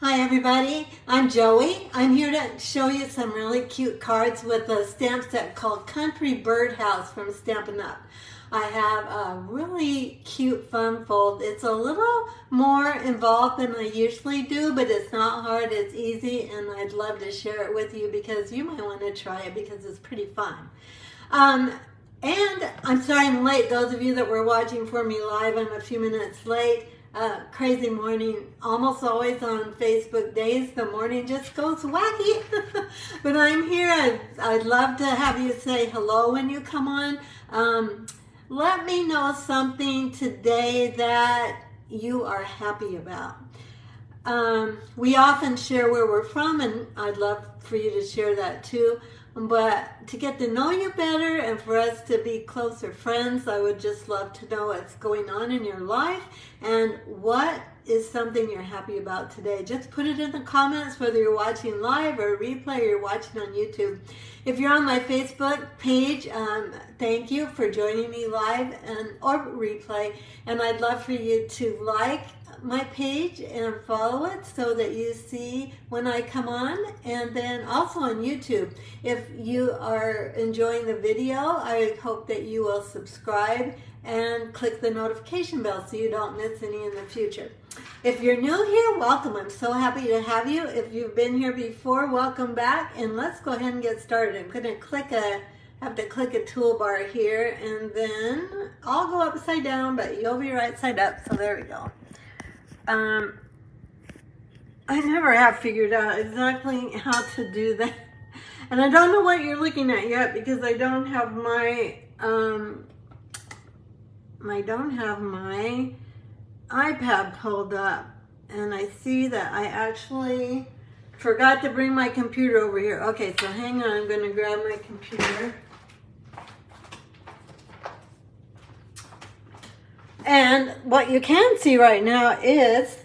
Hi everybody, I'm Joey. I'm here to show you some really cute cards with a stamp set called Country Birdhouse from Stampin' Up. I have a really cute fun fold. It's a little more involved than I usually do, but it's not hard, it's easy, and I'd love to share it with you because you might want to try it because it's pretty fun. And I'm sorry I'm late. Those of you that were watching for me live, I'm a few minutes late. Crazy morning, almost always on Facebook days. The morning just goes wacky. But I'm here. I'd love to have you say hello when you come on. Let me know something today that you are happy about. We often share where we're from, and I'd love for you to share that too. But to get to know you better and for us to be closer friends, I would just love to know what's going on in your life and what is something you're happy about today. Just put it in the comments, whether you're watching live or replay or you're watching on YouTube. If you're on my Facebook page, thank you for joining me live or replay. And I'd love for you to like my page and follow it so that you see when I come on. And then also on YouTube, if you are enjoying the video, I hope that you will subscribe and click the notification bell so you don't miss any in the future. If you're new here, welcome. I'm so happy to have you. If you've been here before, welcome back. And let's go ahead and get started. I'm going to have to click a toolbar here, and then I'll go upside down, but you'll be right side up. So there we go. I never have figured out exactly how to do that. And I don't know what you're looking at yet because I don't have my iPad pulled up, and I see that I actually forgot to bring my computer over here. Okay, so hang on, I'm going to grab my computer. And what you can see right now is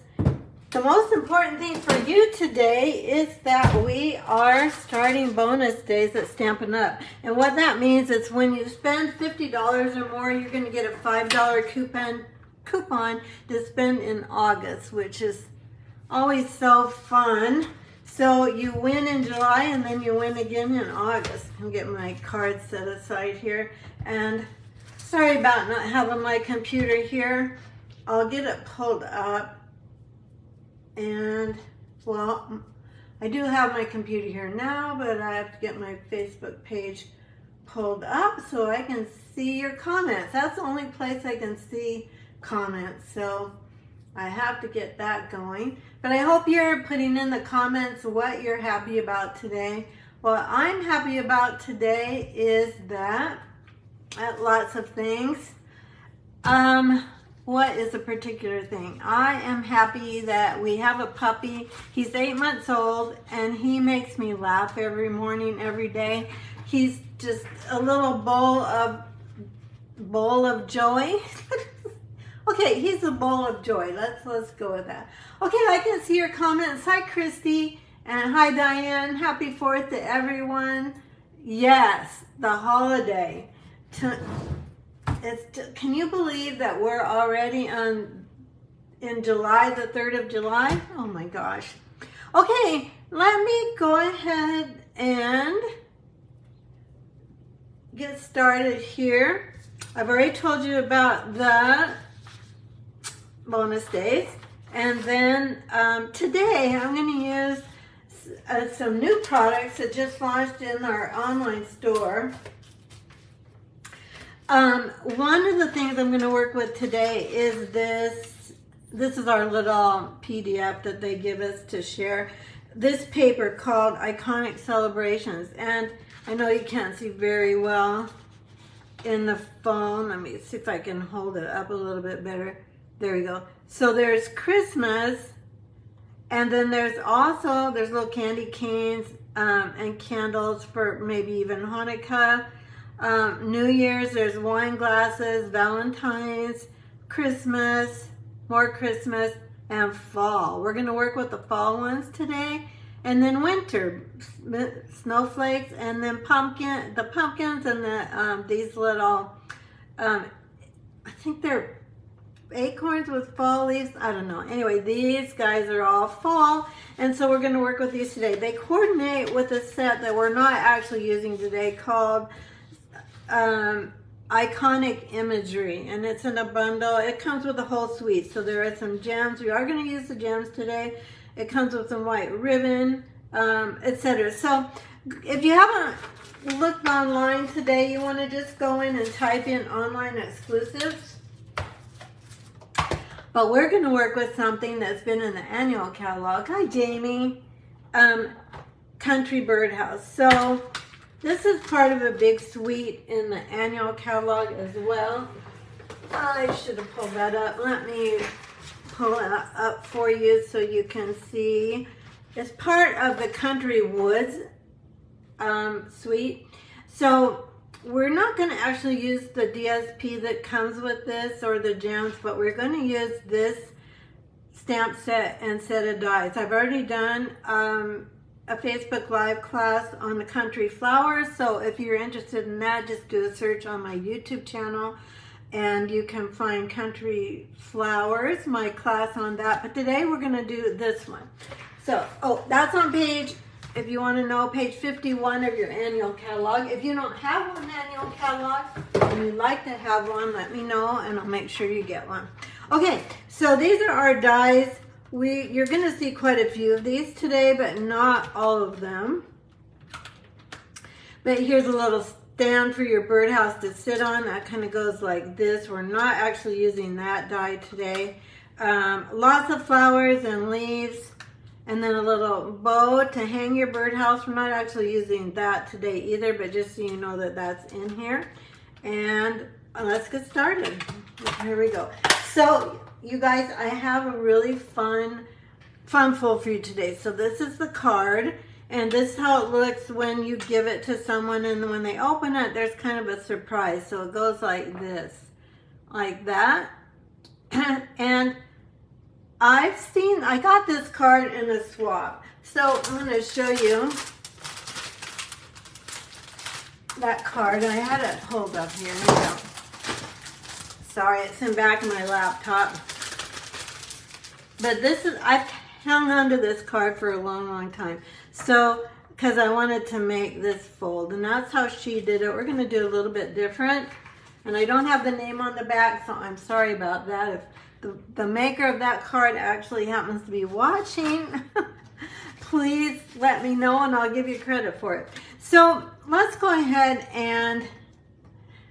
the most important thing for you today is that we are starting bonus days at Stampin' Up. And what that means is when you spend $50 or more, you're going to get a $5 coupon to spend in August, which is always so fun. So you win in July and then you win again in August. I'm getting my cards set aside here. And sorry about not having my computer here. I'll get it pulled up. And, well, I do have my computer here now, but I have to get my Facebook page pulled up so I can see your comments. That's the only place I can see comments, so I have to get that going. But I hope you're putting in the comments what you're happy about today. What I'm happy about today is that lots of things. What is a particular thing? I am happy that we have a puppy. He's 8 months old, and he makes me laugh every morning, every day. He's just a little bowl of joy. Okay, he's a bowl of joy. Let's go with that. Okay, I can see your comments. Hi, Christy, and hi, Diane. Happy 4th to everyone. Yes, the holiday. Can you believe that we're already in July, the 3rd of July? Oh my gosh. Okay, let me go ahead and get started here. I've already told you about the bonus days. And then today I'm going to use some new products that just launched in our online store. One of the things I'm going to work with today is this. This is our little PDF that they give us to share. This paper called Iconic Celebrations. And I know you can't see very well in the phone. Let me see if I can hold it up a little bit better. There we go. So there's Christmas, and then there's little candy canes and candles for maybe even Hanukkah. New Year's, there's wine glasses, Valentine's, Christmas, more Christmas, and fall. We're going to work with the fall ones today. And then winter, snowflakes, and then the pumpkins, and these little, I think they're acorns with fall leaves. I don't know. Anyway, these guys are all fall, and so we're going to work with these today. They coordinate with a set that we're not actually using today called Iconic Imagery, and it's in a bundle. It comes with a whole suite, so there are some gems. We are going to use the gems today. It comes with some white ribbon, etc. So if you haven't looked online today, you want to just go in and type in online exclusives. But we're going to work with something that's been in the annual catalog. Hi, Jamie. Country Birdhouse. So this is part of a big suite in the annual catalog as well. I should have pulled that up. Let me pull it up for you so you can see. It's part of the Country Woods suite. So we're not going to actually use the DSP that comes with this or the gems, but we're going to use this stamp set and set of dies. I've already done a Facebook Live class on the country flowers, so if you're interested in that, just do a search on my YouTube channel and you can find Country Flowers, my class on that. But today we're going to do this one. So, that's on page, if you want to know, page 51 of your annual catalog. If you don't have an annual catalog and you'd like to have one, let me know and I'll make sure you get one. Okay, so these are our dies. You're going to see quite a few of these today, but not all of them. But here's a little stand for your birdhouse to sit on. That kind of goes like this. We're not actually using that die today. Lots of flowers and leaves. And then a little bow to hang your birdhouse. We're not actually using that today either, but just so you know that that's in here. And let's get started. Here we go. So, you guys, I have a really fun fold for you today. So this is the card, and this is how it looks when you give it to someone, and when they open it, there's kind of a surprise. So it goes like this, like that. And I got this card in a swap. So I'm going to show you that card. I had it pulled up here. Here we go. Sorry, it's in back of my laptop. But this is, I've hung on to this card for a long, long time. So, because I wanted to make this fold. And that's how she did it. We're going to do a little bit different. And I don't have the name on the back, so I'm sorry about that. If the maker of that card actually happens to be watching, please let me know and I'll give you credit for it. So let's go ahead and,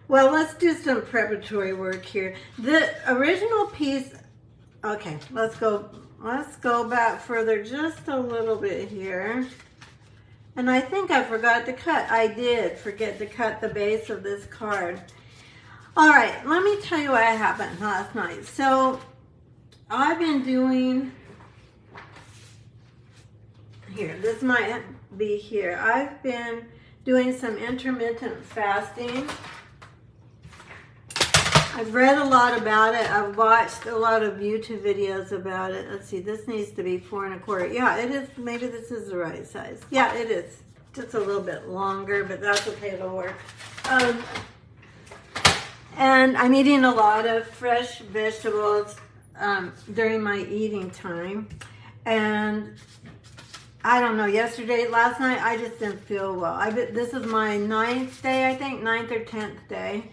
well, let's do some preparatory work here. The original piece, okay, let's go back further just a little bit here. And I think I forgot to cut. I did forget to cut the base of this card. All right, let me tell you what happened last night. So I've been doing, here, this might be here. I've been doing some intermittent fasting. I've read a lot about it. I've watched a lot of YouTube videos about it. Let's see, this needs to be 4 1/4. Yeah, it is. Maybe this is the right size. Yeah, it is. Just a little bit longer, but that's okay, it'll work. And I'm eating a lot of fresh vegetables during my eating time. And I don't know, last night, I just didn't feel well. This is my 9th day, I think, 9th or 10th day.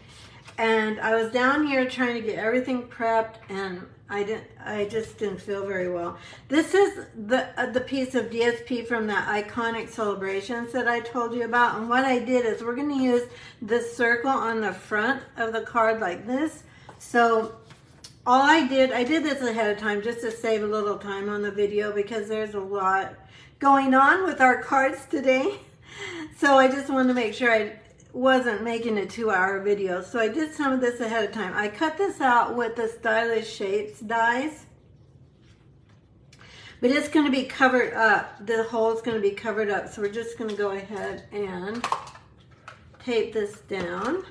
And I was down here trying to get everything prepped, and I just didn't feel very well. This is the piece of DSP from the Iconic Celebrations that I told you about. And what I did is we're going to use this circle on the front of the card like this. So all I did this ahead of time just to save a little time on the video because there's a lot going on with our cards today. So I just wanted to make sure I wasn't making a 2-hour video. So I did some of this ahead of time. I cut this out with the Stylish Shapes dies. But it's going to be covered up. The hole is going to be covered up. So we're just going to go ahead and tape this down.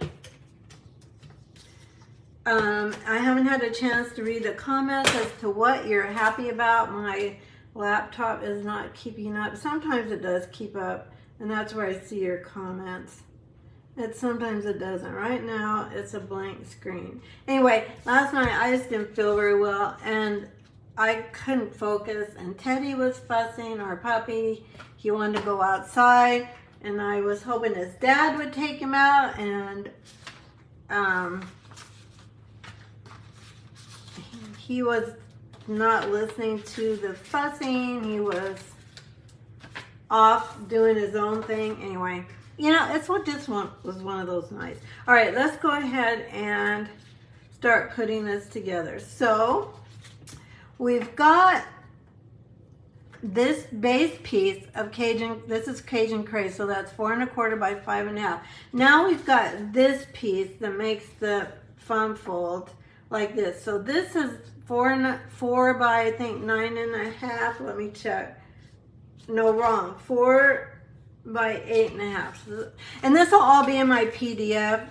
I haven't had a chance to read the comments as to what you're happy about. My laptop is not keeping up. Sometimes it does keep up. And that's where I see your comments. Sometimes it doesn't. Right now, it's a blank screen. Anyway, last night I just didn't feel very well, and I couldn't focus, and Teddy was fussing, our puppy. He wanted to go outside, and I was hoping his dad would take him out, and he was not listening to the fussing. He was off doing his own thing. Anyway, you know, it's what this one was, one of those nights. All right, let's go ahead and start putting this together. So we've got this base piece of Cajun, this is Cajun crepe, so that's 4 1/4 by 5 1/2. Now we've got this piece that makes the foam fold like this. So this is 4 by, I think, 9 1/2. Let me check. No, wrong. 4 by 8 1/2. And this will all be in my PDF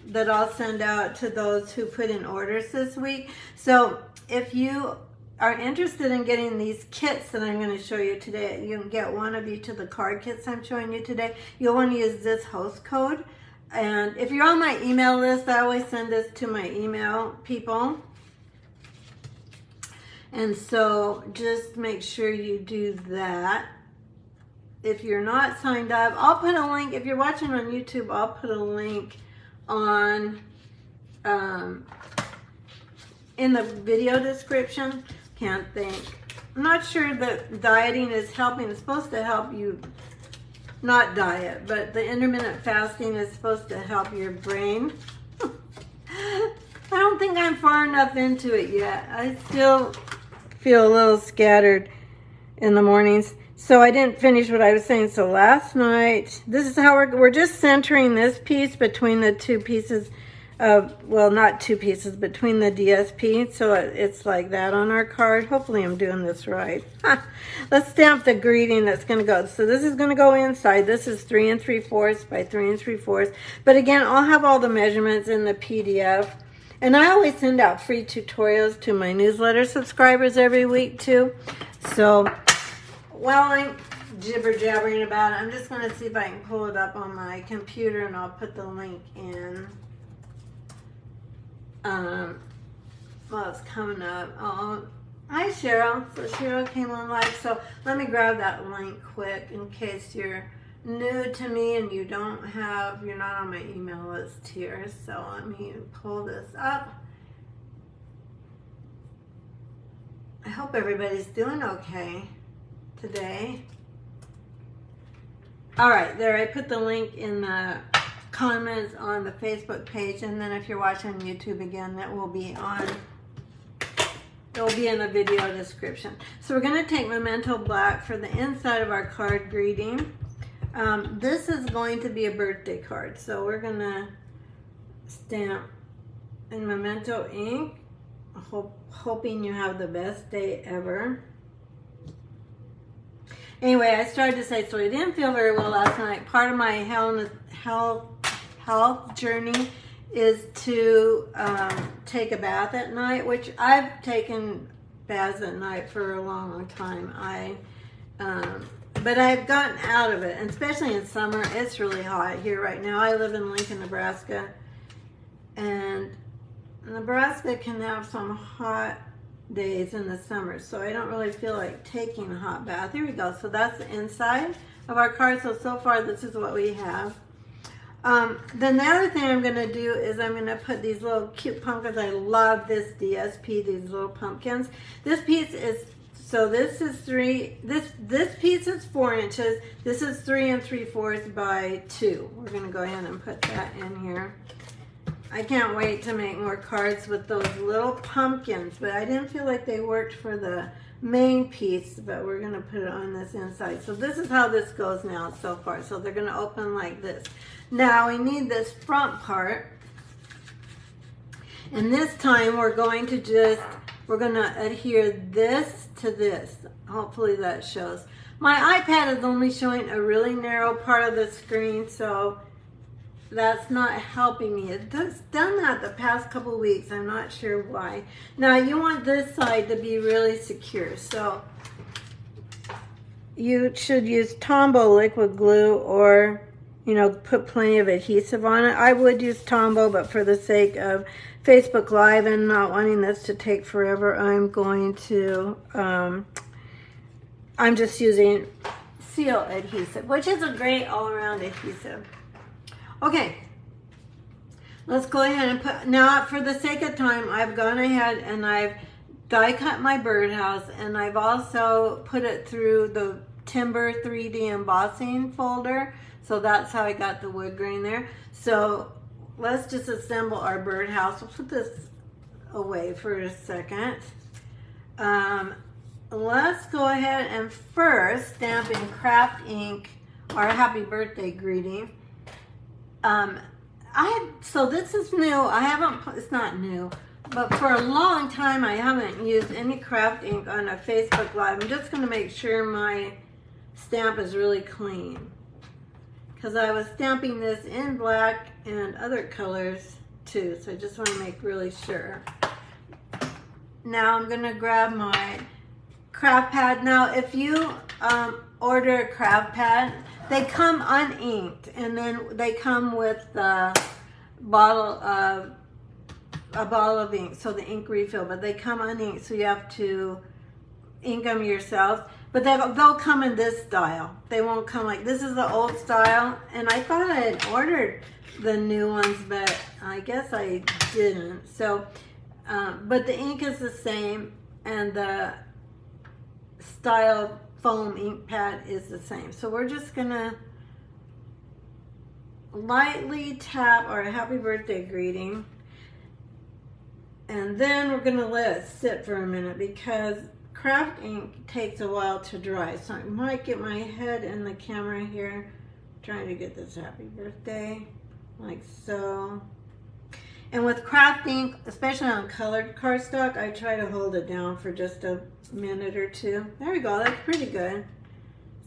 that I'll send out to those who put in orders this week. So if you are interested in getting these kits that I'm going to show you today, you can get one of each of the card kits I'm showing you today. You'll want to use this host code. And if you're on my email list, I always send this to my email people. And so just make sure you do that. If you're not signed up, I'll put a link. If you're watching on YouTube, I'll put a link on in the video description. Can't think. I'm not sure that dieting is helping. It's supposed to help you not diet, but the intermittent fasting is supposed to help your brain. I don't think I'm far enough into it yet. I still feel a little scattered in the mornings. So I didn't finish what I was saying. So last night, this is how we're just centering this piece between the two pieces of, well, not two pieces, between the DSP. So it's like that on our card. Hopefully I'm doing this right. Let's stamp the greeting that's going to go. So this is going to go inside. This is 3 3/4 by 3 3/4. But again, I'll have all the measurements in the PDF. And I always send out free tutorials to my newsletter subscribers every week too. So while I'm jibber-jabbering about it, I'm just going to see if I can pull it up on my computer, and I'll put the link in. Well, it's coming up. Oh, hi Cheryl. So Cheryl came on live. So let me grab that link quick in case you're new to me and you're not on my email list here. So let me pull this up. I hope everybody's doing okay today. All right, there, I put the link in the comments on the Facebook page, and then if you're watching on YouTube again, that will be it'll be in the video description. So we're going to take Memento Black for the inside of our card greeting. This is going to be a birthday card, so we're going to stamp in Memento ink, hoping you have the best day ever. Anyway, I started to say, so I didn't feel very well last night. Part of my health journey is to take a bath at night, which I've taken baths at night for a long, long time. But I've gotten out of it, and especially in summer. It's really hot here right now. I live in Lincoln, Nebraska, and Nebraska can have some hot days in the summer, so I don't really feel like taking a hot bath. Here we go. So that's the inside of our card. So far this is what we have. Then the other thing I'm going to do is I'm going to put these little cute pumpkins. I love this DSP, these little pumpkins. This piece is, so this is this piece is 4 inches. This is 3 3/4 by 2. We're going to go ahead and put that in here. I can't wait to make more cards with those little pumpkins, but I didn't feel like they worked for the main piece, but we're going to put it on this inside. So this is how this goes now so far. So they're going to open like this. Now we need this front part, and this time we're going to adhere this to this. Hopefully that shows. My iPad is only showing a really narrow part of the screen, so that's not helping me. It's done that the past couple of weeks. I'm not sure why. Now you want this side to be really secure, so you should use Tombow liquid glue, or you know, put plenty of adhesive on it. I would use Tombow, but for the sake of Facebook Live and not wanting this to take forever, I'm going to, I'm just using seal adhesive, which is a great all-around adhesive. Okay, let's go ahead and put, now for the sake of time, I've gone ahead and I've die cut my birdhouse, and I've also put it through the Timber 3D embossing folder. So that's how I got the wood grain there. So let's just assemble our birdhouse. We'll put this away for a second. Let's go ahead and first stamp in craft ink our happy birthday greeting. So this is new. I haven't, it's not new, but for a long time I haven't used any craft ink on a Facebook Live. I'm just going to make sure my stamp is really clean, because I was stamping this in black and other colors too, so I just want to make really sure. Now I'm going to grab my craft pad. Now if you order a craft pad, they come uninked, and then they come with a bottle of ink, so the ink refill, but they come uninked, so you have to ink them yourself. But they'll come in this style. They won't come like, this is the old style, and I thought I had ordered the new ones, but I guess I didn't. So, but the ink is the same, and the style foam ink pad is the same. So we're just gonna lightly tap our happy birthday greeting, and then we're gonna let it sit for a minute, because craft ink takes a while to dry. So I might get my head in the camera here, trying to get this happy birthday, like so. And with craft ink, especially on colored cardstock, I try to hold it down for just a minute or two. There we go, that's pretty good.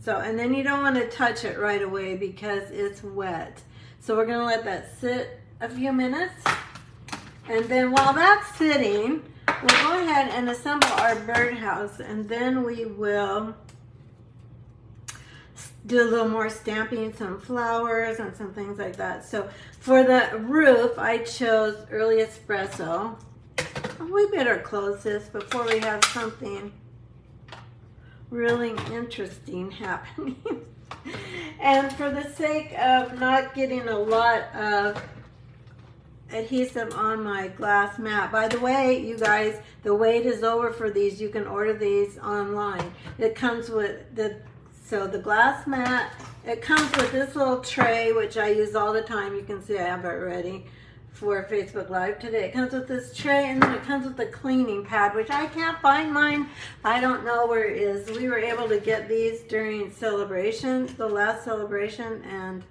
So, and then you don't want to touch it right away because it's wet. So we're gonna let that sit a few minutes. And then while that's sitting, we'll go ahead and assemble our birdhouse, and then we will do a little more stamping, some flowers and some things like that. So for the roof, I chose Early Espresso. We better close this before we have something really interesting happening. And for the sake of not getting a lot of adhesive on my glass mat. By the way, you guys, the wait is over for these. You can order these online. It comes with the glass mat. It comes with this little tray, which I use all the time. You can see I have it ready for Facebook Live today. It comes with this tray, and then it comes with the cleaning pad, which I can't find mine. I don't know where it is. We were able to get these during celebration, the last celebration, and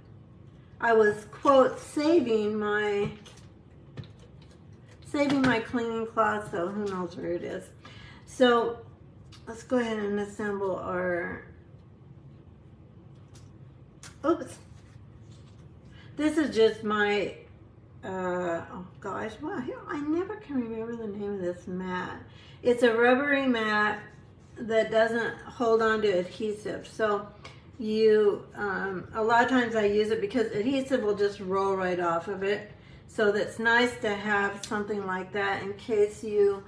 I was, quote, saving my cleaning cloth, so who knows where it is. So let's go ahead and assemble our, oops. This is just my, oh gosh, well, I never can remember the name of this mat. It's a rubbery mat that doesn't hold on to adhesive. So you, a lot of times I use it because adhesive will just roll right off of it. So that's nice to have something like that in case you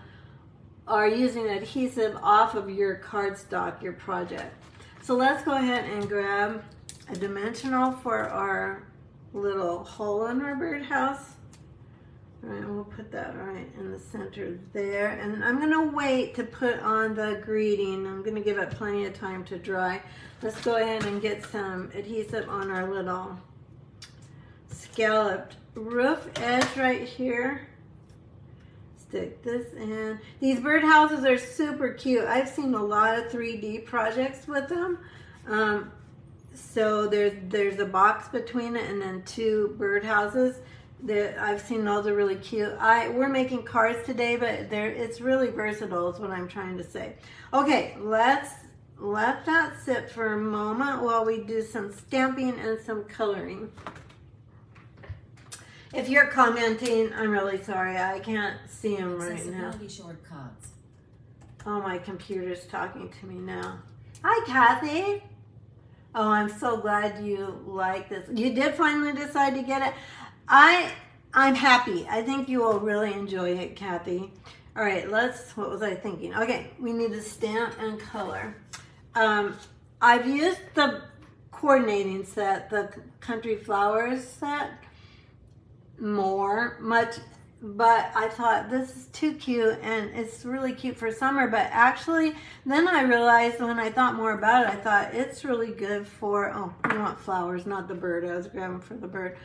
are using adhesive off of your cardstock, your project. So let's go ahead and grab a dimensional for our little hole in our birdhouse. All right, we'll put that right in the center there. And I'm gonna wait to put on the greeting. I'm gonna give it plenty of time to dry. Let's go ahead and get some adhesive on our little scalloped roof edge right here. Stick this in. These birdhouses are super cute. I've seen a lot of 3D projects with them. So there's a box between it and then two birdhouses. I've seen those are really cute. We're making cards today, but it's really versatile is what I'm trying to say. Okay, let's let that sit for a moment while we do some stamping and some coloring. If you're commenting, I'm really sorry. I can't see them right now. Shortcuts. Oh, my computer's talking to me now. Hi, Kathy. Oh, I'm so glad you like this. You did finally decide to get it. I'm happy. I think you will really enjoy it, Kathy. All right, what was I thinking? Okay, we need to stamp and color. I've used the coordinating set, the Country Flowers set, but I thought this is too cute and it's really cute for summer. But actually, then I realized when I thought more about it, I thought it's really good for, oh, you want flowers, not the bird. I was grabbing for the bird.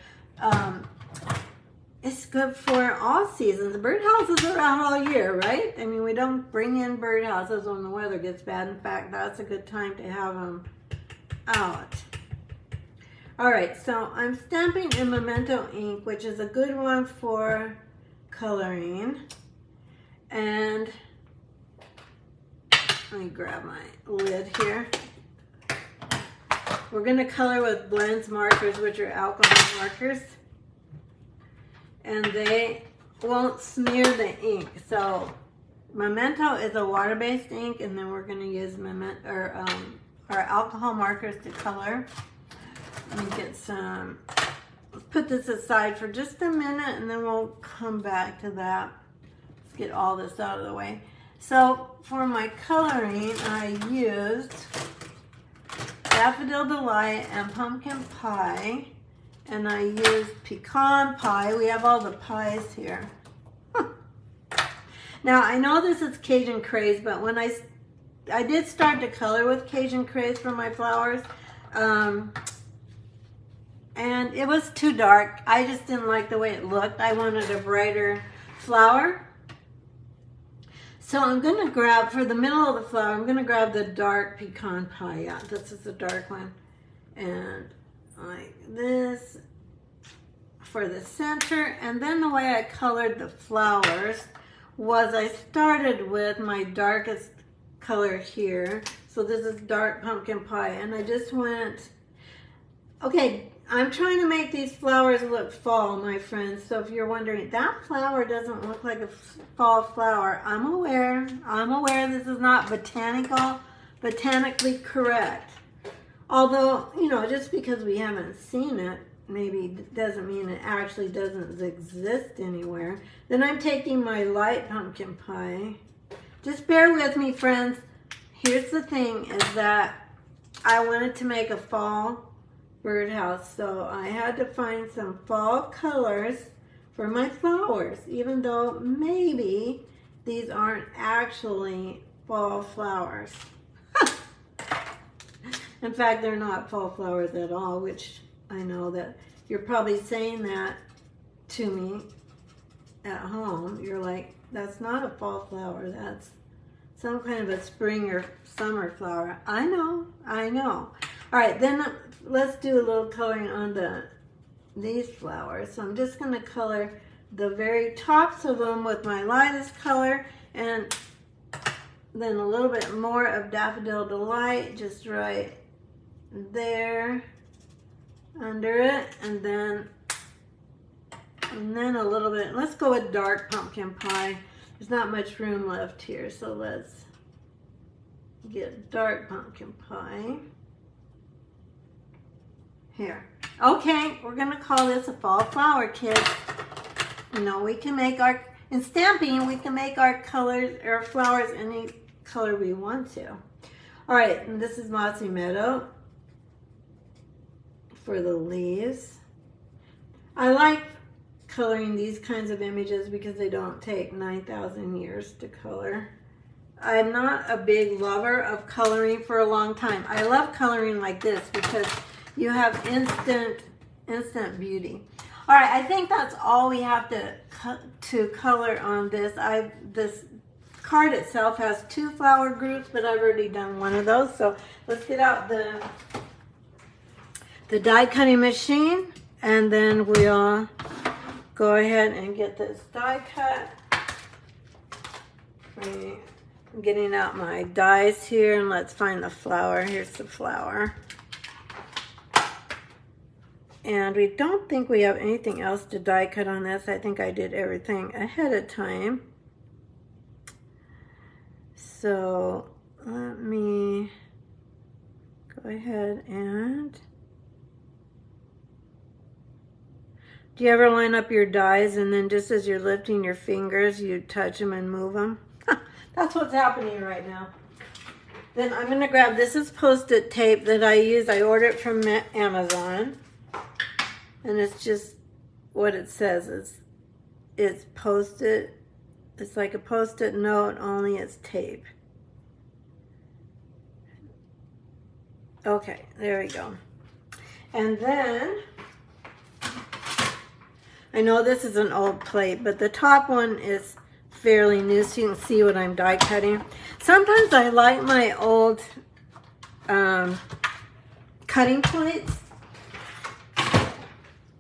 It's good for all seasons. The birdhouses are out all year, right? I mean, we don't bring in birdhouses when the weather gets bad. In fact, that's a good time to have them out. All right, so I'm stamping in Memento ink, which is a good one for coloring. And let me grab my lid here. We're going to color with blends markers, which are alcohol markers. And they won't smear the ink. So Memento is a water-based ink, and then we're going to use our alcohol markers to color. Let me get some, let's put this aside for just a minute and then we'll come back to that. Let's get all this out of the way. So for my coloring, I used Daffodil Delight and Pumpkin Pie, and I used Pecan Pie. We have all the pies here. Now I know this is Cajun Craze, but when I did start to color with Cajun Craze for my flowers, and it was too dark. I just didn't like the way it looked. I wanted a brighter flower. So I'm going to grab, for the middle of the flower, I'm going to grab the dark Pecan Pie. Yeah, this is the dark one. And like this for the center. And then the way I colored the flowers was I started with my darkest color here. So this is dark Pumpkin Pie. And I just went, okay, I'm trying to make these flowers look fall, my friends. So if you're wondering, that flower doesn't look like a fall flower. I'm aware this is not botanically correct. Although, you know, just because we haven't seen it, maybe doesn't mean it actually doesn't exist anywhere. Then I'm taking my light Pumpkin Pie. Just bear with me, friends. Here's the thing, is that I wanted to make a fall birdhouse, so I had to find some fall colors for my flowers, even though maybe these aren't actually fall flowers. In fact, they're not fall flowers at all, which I know that you're probably saying that to me at home. You're like, that's not a fall flower, that's some kind of a spring or summer flower. I know. All right, then let's do a little coloring on these flowers. So I'm just going to color the very tops of them with my lightest color, and then a little bit more of Daffodil Delight just right there under it, and then a little bit. Let's go with dark Pumpkin Pie. There's not much room left here, so let's get dark Pumpkin Pie. Here. Okay, we're going to call this a fall flower, kids. You know, we can make in stamping, we can make our colors, our flowers any color we want to. All right, and this is Mossy Meadow for the leaves. I like coloring these kinds of images because they don't take 9,000 years to color. I'm not a big lover of coloring for a long time. I love coloring like this because you have instant beauty. All right, I think that's all we have to color on this. This card itself has 2 flower groups, but I've already done one of those. So let's get out the die cutting machine, and then we'll go ahead and get this die cut. I'm getting out my dies here, and let's find the flower. Here's the flower. And we don't think we have anything else to die cut on this. I think I did everything ahead of time. So let me go go ahead and... Do you ever line up your dies and then just as you're lifting your fingers, you touch them and move them? That's what's happening right now. Then I'm going to grab, this is Post-it tape that I use. I ordered it from Amazon. And it's just what it says. It's Post-it. It's like a Post-it note, only it's tape. Okay, there we go. And then... I know this is an old plate, but the top one is fairly new, so you can see what I'm die cutting. Sometimes I like my old cutting plates,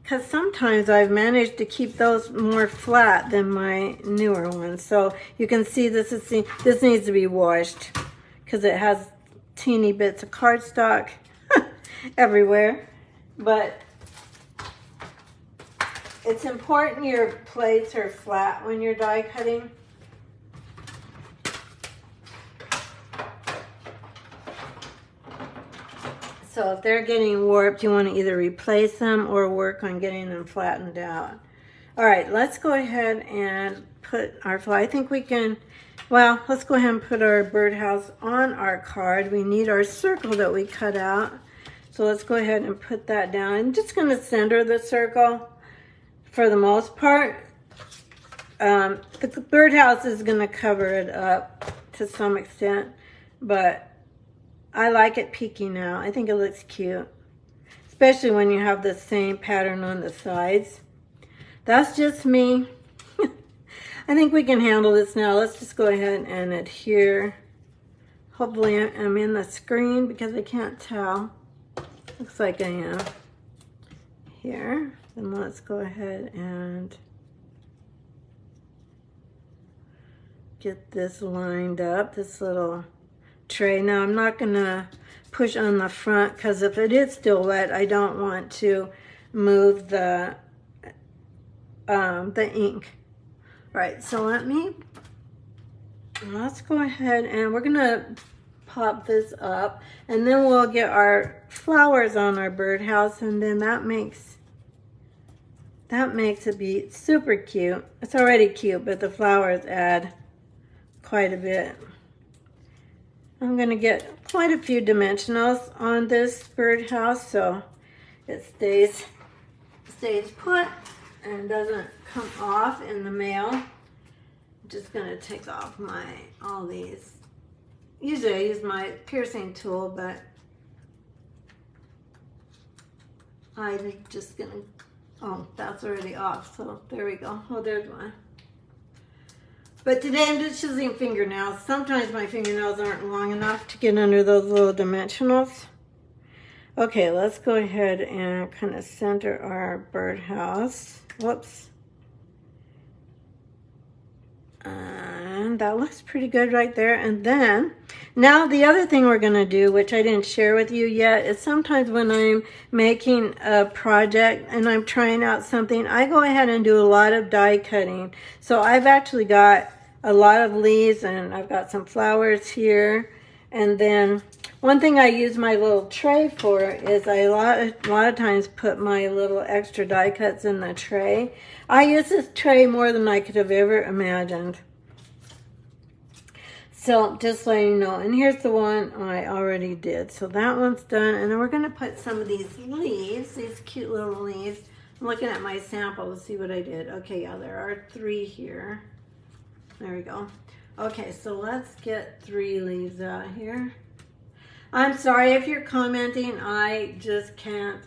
because sometimes I've managed to keep those more flat than my newer ones. So you can see this needs to be washed, because it has teeny bits of cardstock everywhere. But it's important your plates are flat when you're die cutting. So if they're getting warped, you want to either replace them or work on getting them flattened out. All right, let's go ahead and put our fly. I think we can, well, let's go ahead and put our birdhouse on our card. We need our circle that we cut out. So let's go ahead and put that down. I'm just going to center the circle. For the most part, the birdhouse is going to cover it up to some extent, but I like it peeking out. I think it looks cute, especially when you have the same pattern on the sides. That's just me. I think we can handle this now. Let's just go ahead and adhere. Hopefully I'm in the screen because I can't tell. Looks like I am. Here. And let's go ahead and get this lined up, this little tray. Now I'm not gonna push on the front because if it is still wet, I don't want to move the ink. All right, so let's go ahead and we're gonna pop this up and then we'll get our flowers on our birdhouse, and then that makes it be super cute. It's already cute, but the flowers add quite a bit. I'm going to get quite a few dimensionals on this birdhouse so it stays put and doesn't come off in the mail. I'm just going to take off all these. Usually I use my piercing tool, but I'm just going to... Oh, that's already off, so there we go. Oh, there's one. But today I'm just using fingernails. Sometimes my fingernails aren't long enough to get under those little dimensionals. Okay, let's go ahead and kind of center our birdhouse. Whoops. And that looks pretty good right there. And then, now the other thing we're going to do, which I didn't share with you yet, is sometimes when I'm making a project and I'm trying out something, I go ahead and do a lot of die cutting. So I've actually got a lot of leaves and I've got some flowers here. And then one thing I use my little tray for is I a lot of times put my little extra die cuts in the tray. I use this tray more than I could have ever imagined. So just letting you know. And here's the one I already did. So that one's done. And then we're going to put some of these leaves, these cute little leaves. I'm looking at my sample to see what I did. Okay, yeah, there are 3 here. There we go. Okay, so let's get 3 leaves out here. I'm sorry if you're commenting. I just can't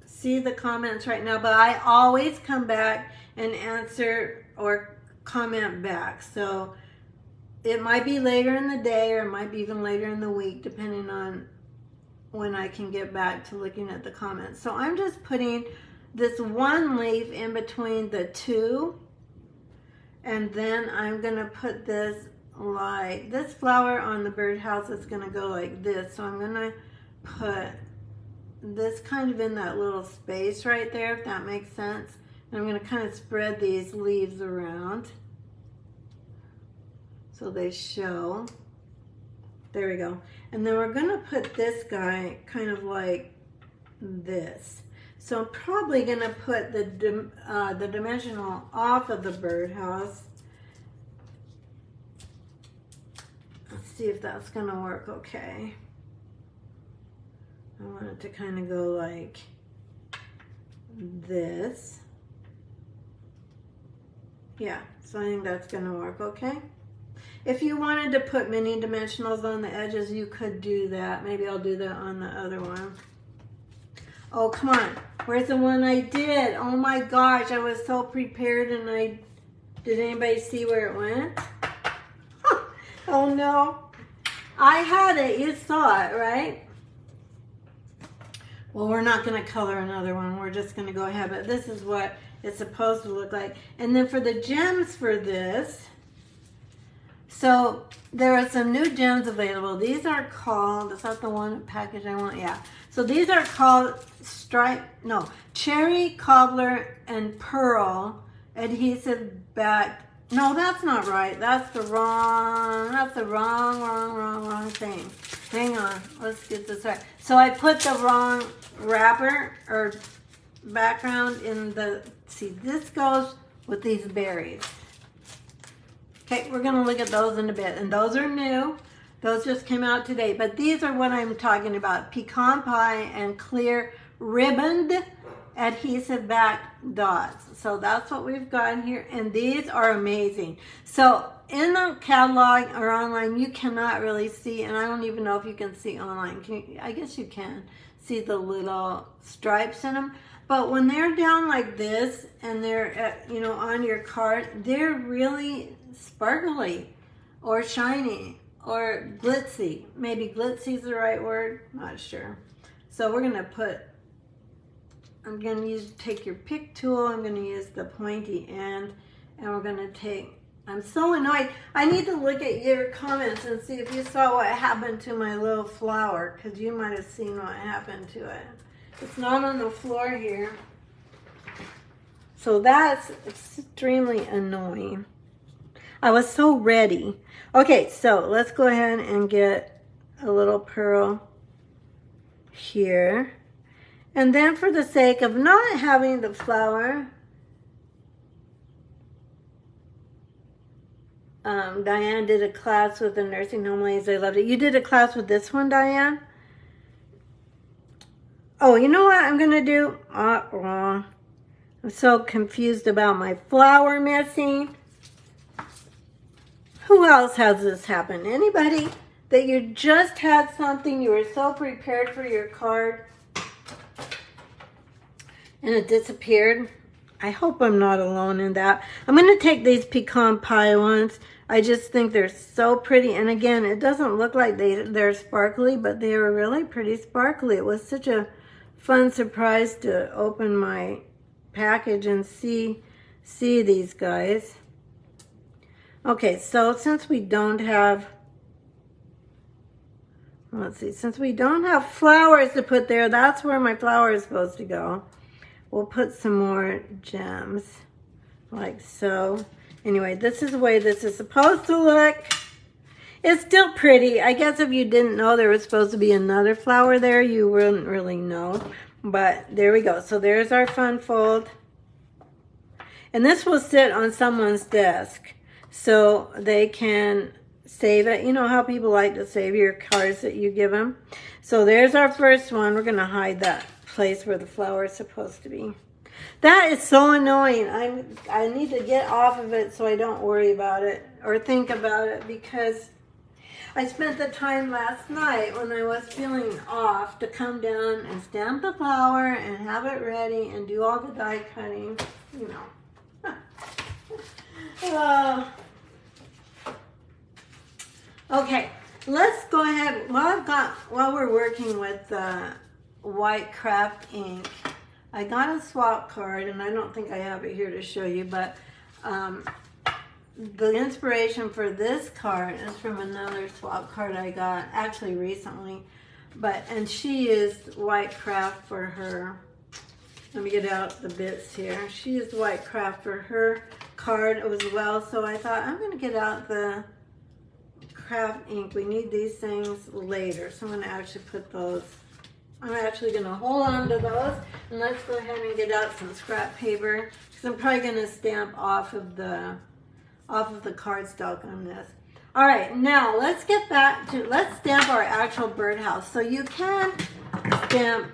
see the comments right now, but I always come back and answer or comment back. So it might be later in the day or it might be even later in the week, depending on when I can get back to looking at the comments. So I'm just putting this 1 leaf in between the 2, and then I'm going to put this like this flower on the birdhouse is going to go like this. So I'm going to put this kind of in that little space right there, if that makes sense. And I'm going to kind of spread these leaves around so they show. There we go. And then we're gonna put this guy kind of like this. So I'm probably gonna put the dimensional off of the birdhouse. Let's see if that's gonna work okay. I want it to kind of go like this. Yeah, so I think that's gonna work okay. If you wanted to put mini dimensionals on the edges, you could do that. Maybe I'll do that on the other one. Oh, come on. Where's the one I did? Oh my gosh, I was so prepared and did anybody see where it went? Oh no. I had it, you saw it, right? Well, we're not gonna color another one. We're just gonna go ahead, but this is what it's supposed to look like. And then for the gems for this, so there are some new gems available. These are called, is that the one package I want? Yeah. So these are called Cherry Cobbler and Pearl adhesive back. No, that's not right. That's the wrong thing. Hang on, let's get this right. So I put the wrong wrapper or background in the, see, this goes with these berries. Okay, we're gonna look at those in a bit, and those are new. Those just came out today, but these are what I'm talking about. Pecan pie and clear ribboned adhesive back dots. So that's what we've got here, and these are amazing. So in the catalog or online, you cannot really see, and I don't even know if you can see online. I guess you can see the little stripes in them. But when they're down like this and they're on your card, they're really sparkly or shiny or glitzy. Maybe glitzy is the right word, not sure. So we're gonna I'm gonna take your pick tool, I'm gonna use the pointy end, and we're gonna take, I'm so annoyed. I need to look at your comments and see if you saw what happened to my little flower, because you might have seen what happened to it. It's not on the floor here. So that's extremely annoying. I was so ready. Okay, so let's go ahead and get a little pearl here. And then for the sake of not having the flower, Diane did a class with the nursing home ladies. I loved it. You did a class with this one, Diane? Oh, you know what I'm going to do? Wrong. I'm so confused about my flower missing. Who else has this happen? Anybody that you just had something, you were so prepared for your card, and it disappeared? I hope I'm not alone in that. I'm going to take these pecan pie ones. I just think they're so pretty. And again, it doesn't look like they're sparkly, but they are really pretty sparkly. It was such a fun surprise to open my package and see these guys. Okay, so since we don't have, let's see, since we don't have flowers to put there, that's where my flower is supposed to go. We'll put some more gems, like so. Anyway, this is the way this is supposed to look. It's still pretty. I guess if you didn't know there was supposed to be another flower there, you wouldn't really know. But there we go. So there's our fun fold. And this will sit on someone's desk so they can save it. You know how people like to save your cards that you give them? So there's our first one. We're going to hide that place where the flower is supposed to be. That is so annoying. I need to get off of it so I don't worry about it or think about it, because I spent the time last night when I was feeling off to come down and stamp the flower and have it ready and do all the die cutting, you know. Okay, let's go ahead. While we're working with white craft ink, I got a swap card, and I don't think I have it here to show you, but the inspiration for this card is from another swap card I got actually recently, and she used white craft for her. Let me get out the bits here. She used white craft for her card as well, so I thought I'm going to get out the craft ink. We need these things later, so I'm going to actually put those. I'm actually going to hold on to those, and let's go ahead and get out some scrap paper, because I'm probably going to stamp off of the cardstock on this. All right, now let's get back to, let's stamp our actual birdhouse. So you can stamp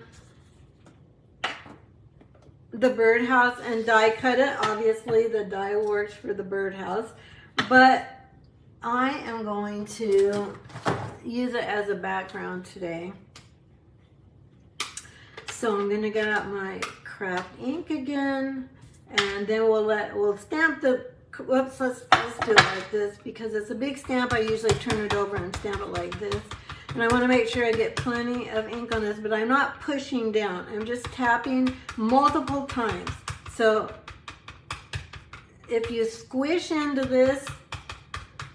the birdhouse and die cut it. Obviously the die works for the birdhouse, but I am going to use it as a background today. So I'm going to get out my craft ink again, and then we'll stamp the, whoops, let's do it like this, because it's a big stamp. I usually turn it over and stamp it like this. And I want to make sure I get plenty of ink on this, but I'm not pushing down. I'm just tapping multiple times. So if you squish into this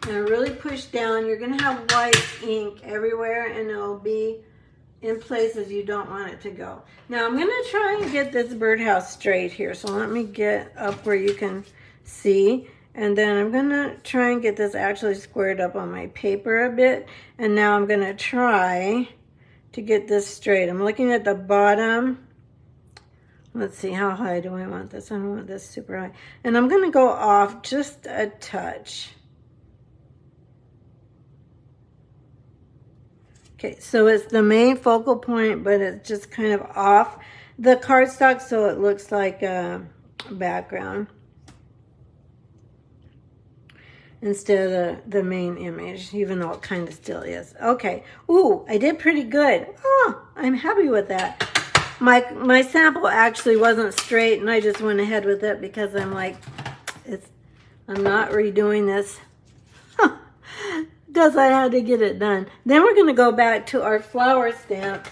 and really push down, you're going to have white ink everywhere, and it'll be in places you don't want it to go. Now I'm going to try and get this birdhouse straight here. So let me get up where you can see. And then I'm going to try and get this actually squared up on my paper a bit. And now I'm going to try to get this straight. I'm looking at the bottom. Let's see, how high do I want this? I don't want this super high. And I'm going to go off just a touch. Okay, so it's the main focal point, but it's just kind of off the cardstock, so it looks like a background instead of the main image, even though it kind of still is. Okay, ooh, I did pretty good. Oh, I'm happy with that. My sample actually wasn't straight, and I just went ahead with it because I'm like, I'm not redoing this. Because I had to get it done. Then we're going to go back to our flower stamp.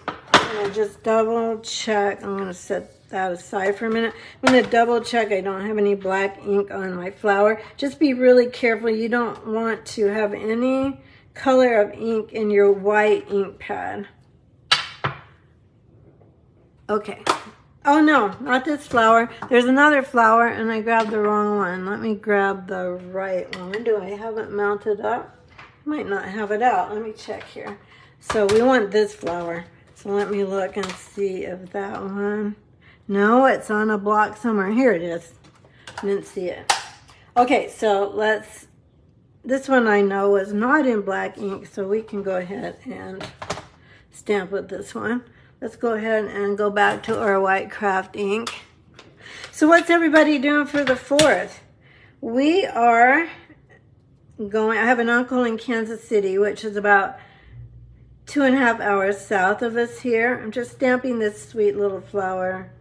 I'm going to just double check. I'm going to set that aside for a minute. I'm going to double check I don't have any black ink on my flower. Just be really careful. You don't want to have any color of ink in your white ink pad. Okay. Oh no, not this flower. There's another flower, and I grabbed the wrong one. Let me grab the right one. Do I have it mounted up? Might not have it out. Let me check here. So we want this flower. So let me look and see if that one. No, it's on a block somewhere. Here it is. Didn't see it. Okay, so this one I know was not in black ink, so we can go ahead and stamp with this one. Let's go ahead and go back to our white craft ink. So what's everybody doing for the 4th? We are going, I have an uncle in Kansas City, which is about 2.5 hours south of us here. I'm just stamping this sweet little flower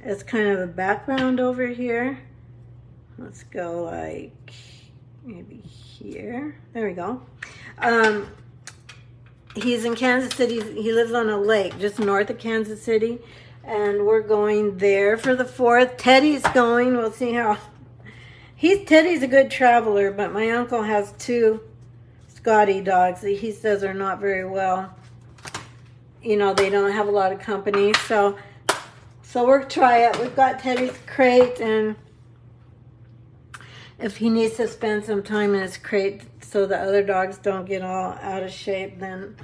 as kind of a background over here. Let's go like maybe here. There we go. He's in Kansas City. He lives on a lake just north of Kansas City, and we're going there for the 4th. Teddy's going. We'll see how. Teddy's a good traveler, but my uncle has 2 Scotty dogs that he says are not very well. You know, they don't have a lot of company, so we'll try it. We've got Teddy's crate, and if he needs to spend some time in his crate so the other dogs don't get all out of shape, then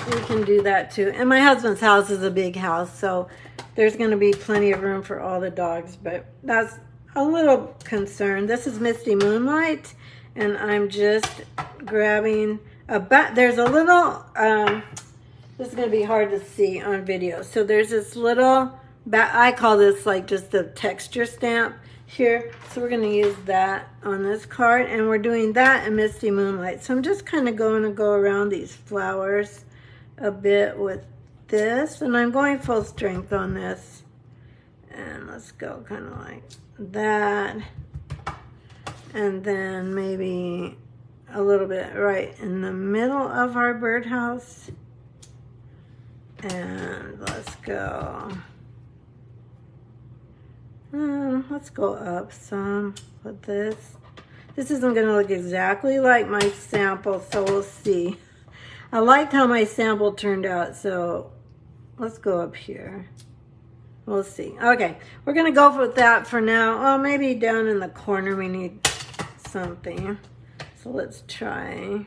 we can do that too. And my husband's house is a big house, so there's going to be plenty of room for all the dogs, but that's a little concern. This is Misty Moonlight, and I'm just grabbing there's a little, this is going to be hard to see on video. So there's this little, I call this like just a texture stamp here. So we're going to use that on this card, and we're doing that in Misty Moonlight. So I'm just kind of going to go around these flowers a bit with this, and I'm going full strength on this. And let's go kind of like that, and then maybe a little bit right in the middle of our birdhouse, and let's go up some with this. This isn't going to look exactly like my sample, so we'll see. I liked how my sample turned out, so let's go up here. We'll see. Okay, we're going to go with that for now. Oh, maybe down in the corner we need something. So let's try.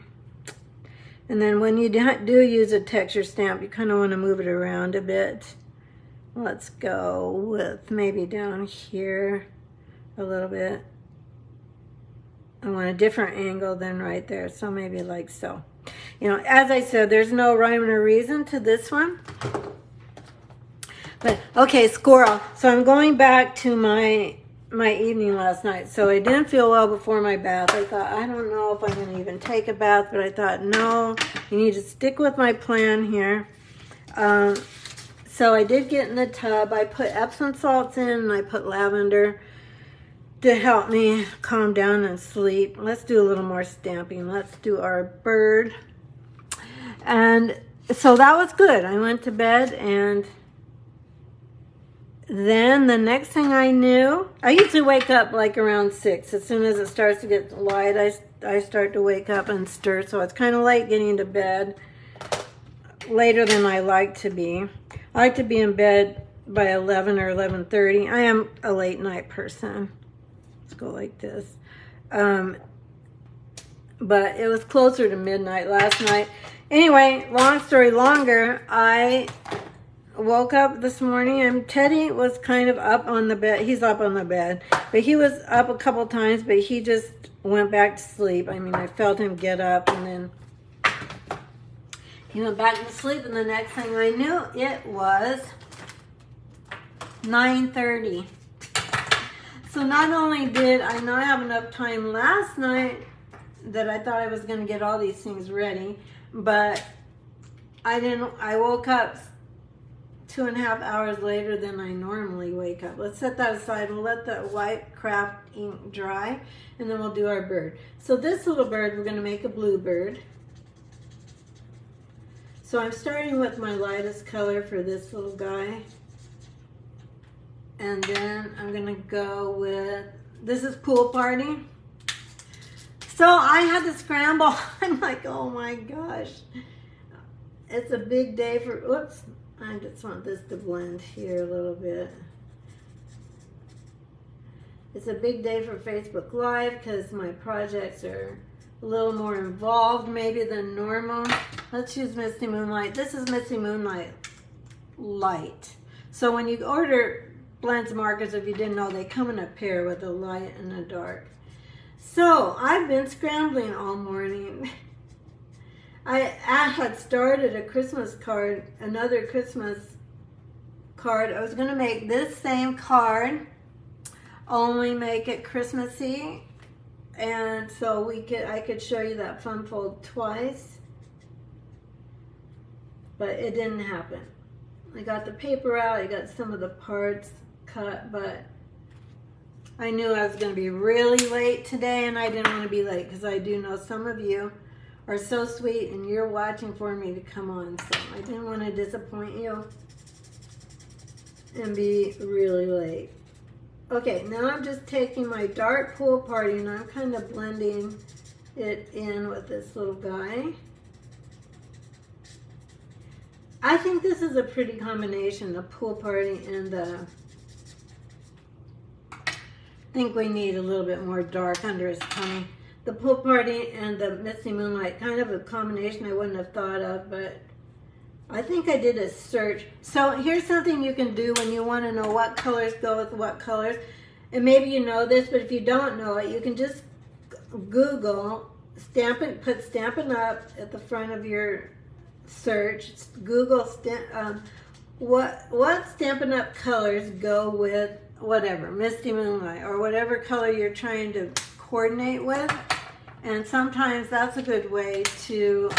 And then when you do use a texture stamp, you kind of want to move it around a bit. Let's go with maybe down here a little bit. I want a different angle than right there, so maybe like so. You know, as I said, there's no rhyme or reason to this one. But, okay, squirrel. So I'm going back to my evening last night. So I didn't feel well before my bath. I thought, I don't know if I'm going to even take a bath, but I thought, no, you need to stick with my plan here. So I did get in the tub. I put Epsom salts in and I put lavender to help me calm down and sleep. Let's do a little more stamping. Let's do our bird. And so that was good. I went to bed, and then the next thing I knew, I usually wake up like around 6. As soon as it starts to get light, I start to wake up and stir. So it's kind of late getting to bed, later than I like to be. I like to be in bed by 11 or 11:30. I am a late night person. Let's go like this. But it was closer to midnight last night. Anyway, long story longer, I woke up this morning and Teddy was kind of up on the bed. He's up on the bed, but he was up a couple times, but he just went back to sleep. I mean, I felt him get up, and then he went back to sleep, and the next thing I knew, it was 9:30. So not only did I not have enough time last night that I thought I was going to get all these things ready, but I woke up 2.5 hours later than I normally wake up. Let's set that aside. We'll let the white craft ink dry, and then we'll do our bird. So this little bird, we're going to make a blue bird. So I'm starting with my lightest color for this little guy. And then I'm going to go with, this is Pool Party. So I had to scramble. I'm like, oh my gosh. It's a big day for, oops. I just want this to blend here a little bit. It's a big day for Facebook Live because my projects are a little more involved maybe than normal. Let's use Misty Moonlight. This is Misty Moonlight Light. So when you order blends markers, if you didn't know, they come in a pair with a light and a dark. So I've been scrambling all morning. I had started a Christmas card, another Christmas card. I was going to make this same card, only make it Christmassy, and so I could show you that fun fold twice, but it didn't happen. I got the paper out, I got some of the parts cut, but I knew I was going to be really late today, and I didn't want to be late because I do know some of you are so sweet and you're watching for me to come on, so I didn't want to disappoint you and be really late. Okay, now I'm just taking my dark Pool Party and I'm kind of blending it in with this little guy. I think this is a pretty combination, the Pool Party and the, I think we need a little bit more dark under his tummy. The Pool Party and the Misty Moonlight, kind of a combination I wouldn't have thought of, but I think I did a search. So here's something you can do when you want to know what colors go with what colors. And maybe you know this, but if you don't know it, you can just Google, put Stampin' Up at the front of your search. Google what Stampin' Up colors go with whatever, Misty Moonlight, or whatever color you're trying to coordinate with. And sometimes that's a good way to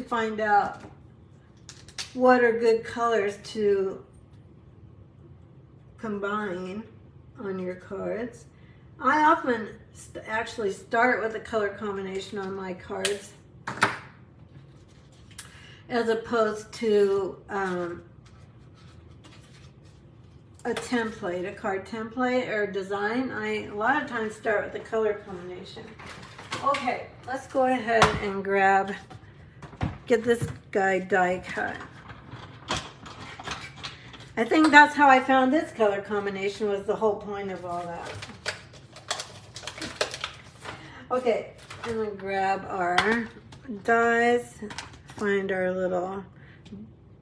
find out what are good colors to combine on your cards. I often actually start with a color combination on my cards as opposed to a template, a card template or design. I a lot of times start with the color combination. Okay, let's go ahead and get this guy die cut. I think that's how I found this color combination, was the whole point of all that. Okay, I'm gonna grab our dies, find our little,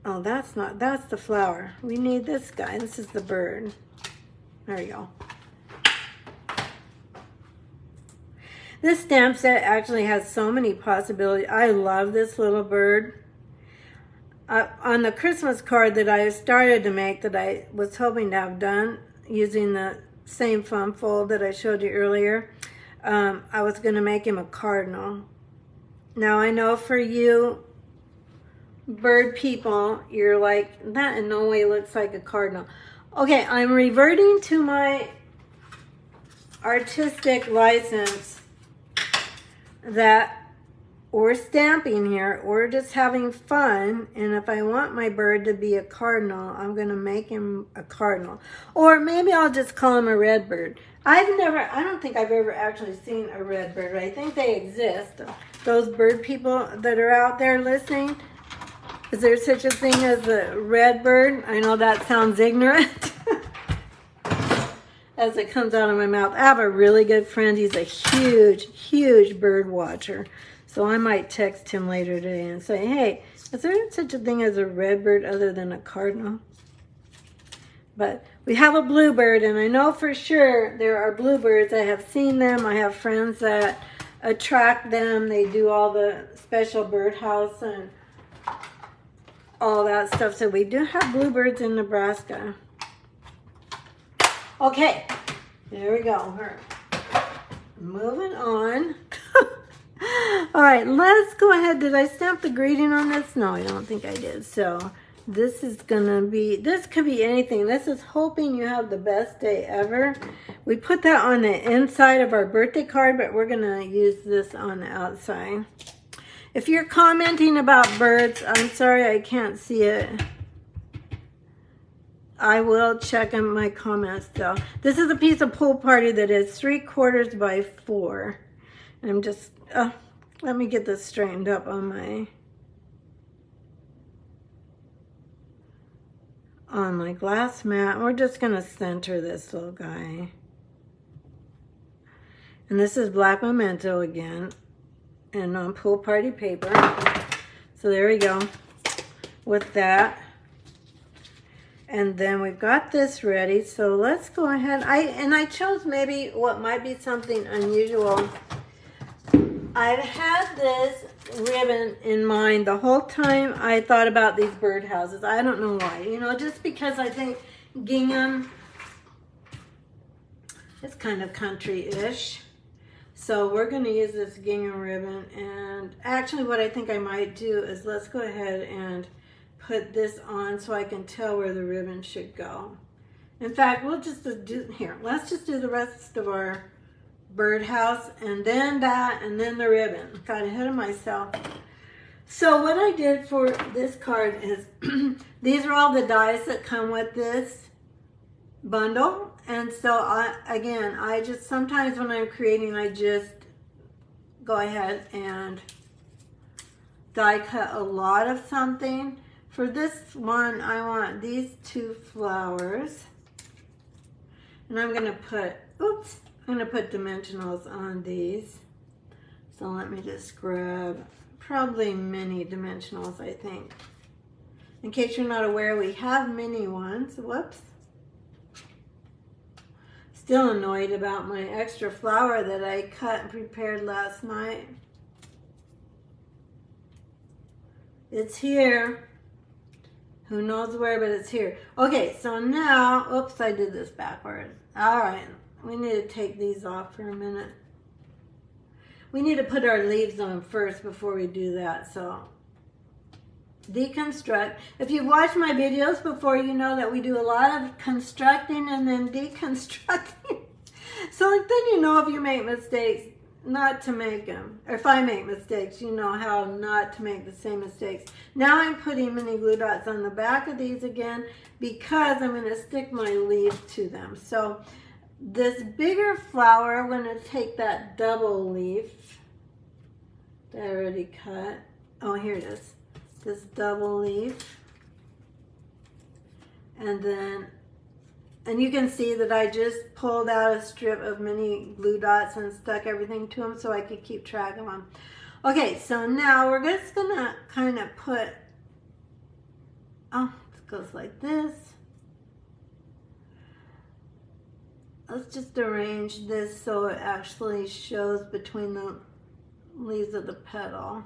oh, that's the flower. We need this guy. This is the bird. There we go. This stamp set actually has so many possibilities. I love this little bird. On the Christmas card that I started to make, that I was hoping to have done using the same foam fold that I showed you earlier, I was going to make him a cardinal. Now I know for you bird people, you're like, that in no way looks like a cardinal. Okay, I'm reverting to my artistic license that we're stamping here, we're just having fun, and if I want my bird to be a cardinal, I'm going to make him a cardinal. Or maybe I'll just call him a red bird. I don't think I've ever actually seen a red bird. I think they exist. Those bird people that are out there listening, is there such a thing as a red bird? I know that sounds ignorant as it comes out of my mouth. I have a really good friend. He's a huge bird watcher. So I might text him later today and say, hey, is there such a thing as a red bird other than a cardinal? But we have a bluebird, and I know for sure there are bluebirds. I have seen them. I have friends that attract them. They do all the special birdhouse and all that stuff. So we do have bluebirds in Nebraska. Okay, there we go. We're moving on. All right, let's go ahead. Did I stamp the greeting on this? No, I don't think I did. So this is gonna be, this could be anything. This is hoping you have the best day ever. We put that on the inside of our birthday card, but we're gonna use this on the outside. If you're commenting about birds, I'm sorry I can't see it. I will check on my comments though. This is a piece of pool party that is 3/4 by 4. I'm just, let me get this straightened up on my glass mat. We're just gonna center this little guy. And this is black memento again, and on pool party paper. So there we go with that. And then we've got this ready. So let's go ahead. I chose maybe what might be something unusual. I've had this ribbon in mind the whole time I thought about these birdhouses. I don't know why. You know, just because I think gingham is kind of country-ish. So we're going to use this gingham ribbon. And actually what I think I might do is let's go ahead and put this on so I can tell where the ribbon should go. In fact, we'll just do, here, let's just do the rest of our birdhouse, and then that, and then the ribbon. Got ahead of myself. So what I did for this card is, these are all the dies that come with this bundle. And so I just, sometimes when I'm creating, I just go ahead and die cut a lot of something. For this one, I want these 2 flowers. And I'm gonna put, oops, I'm going to put dimensionals on these. So let me just grab probably mini dimensionals, I think. In case you're not aware, we have mini ones. Whoops. Still annoyed about my extra flower that I cut and prepared last night. It's here. Who knows where, but it's here. Okay, so now, oops, I did this backwards. All right. We need to take these off for a minute. We need to put our leaves on first before we do that. So deconstruct. If you've watched my videos before, you know that we do a lot of constructing and then deconstructing. So then you know if you make mistakes, not to make them. Or if I make mistakes, you know how not to make the same mistakes. Now I'm putting mini glue dots on the back of these again because I'm going to stick my leaves to them. So this bigger flower, I'm going to take that double leaf that I already cut. Oh, here it is. This double leaf. And then And you can see that I just pulled out a strip of mini glue dots and stuck everything to them so I could keep track of them. Okay, so now we're just gonna kind of put, it goes like this. Let's just arrange this so it actually shows between the leaves of the petal.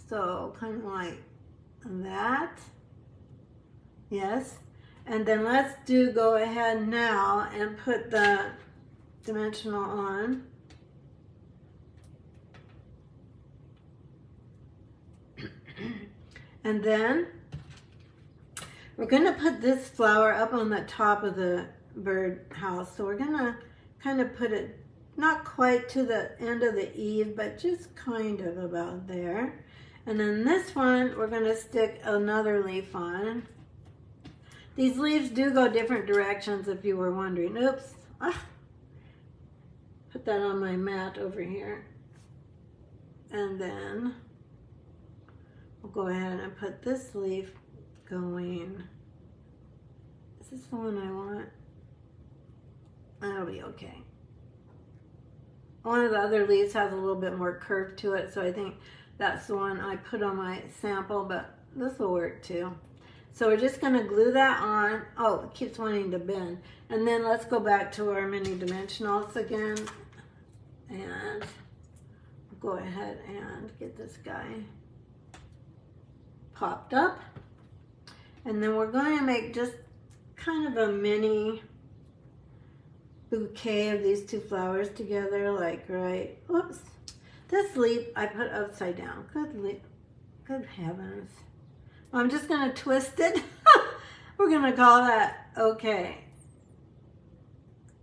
So kind of like that. Yes. And then let's go ahead now and put the dimensional on. And then we're going to put this flower up on the top of the birdhouse. So we're going to kind of put it not quite to the end of the eave, but just kind of about there. And then this one, we're going to stick another leaf on. These leaves do go different directions if you were wondering. Oops. Put that on my mat over here. And then we'll go ahead and put this leaf going. Is this the one I want? That'll be okay. One of the other leaves has a little bit more curve to it, so I think that's the one I put on my sample, but this will work too. So we're just going to glue that on. Oh, it keeps wanting to bend. And then let's go back to our mini dimensionals again. And go ahead and get this guy popped up. And then we're going to make just kind of a mini bouquet of these two flowers together, like right, whoops. This leaf I put upside down. Good heavens. I'm just going to twist it. We're going to call that okay.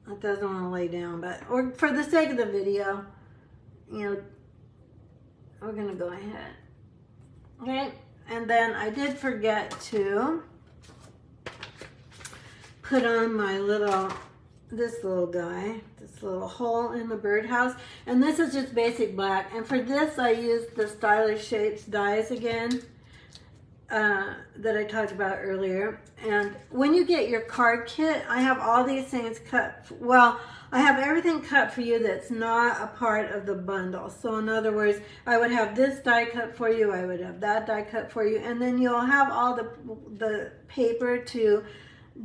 It doesn't want to lay down, but for the sake of the video, you know, we're going to go ahead. Okay, and then I did forget to put on my this little guy, this little hole in the birdhouse, and this is just basic black. And for this, I used the Stylish Shapes dies again. That I talked about earlier. And when you get your card kit, I have all these things cut. Well, I have everything cut for you that's not a part of the bundle. So in other words, I would have this die cut for you, I would have that die cut for you, and then you'll have all the paper to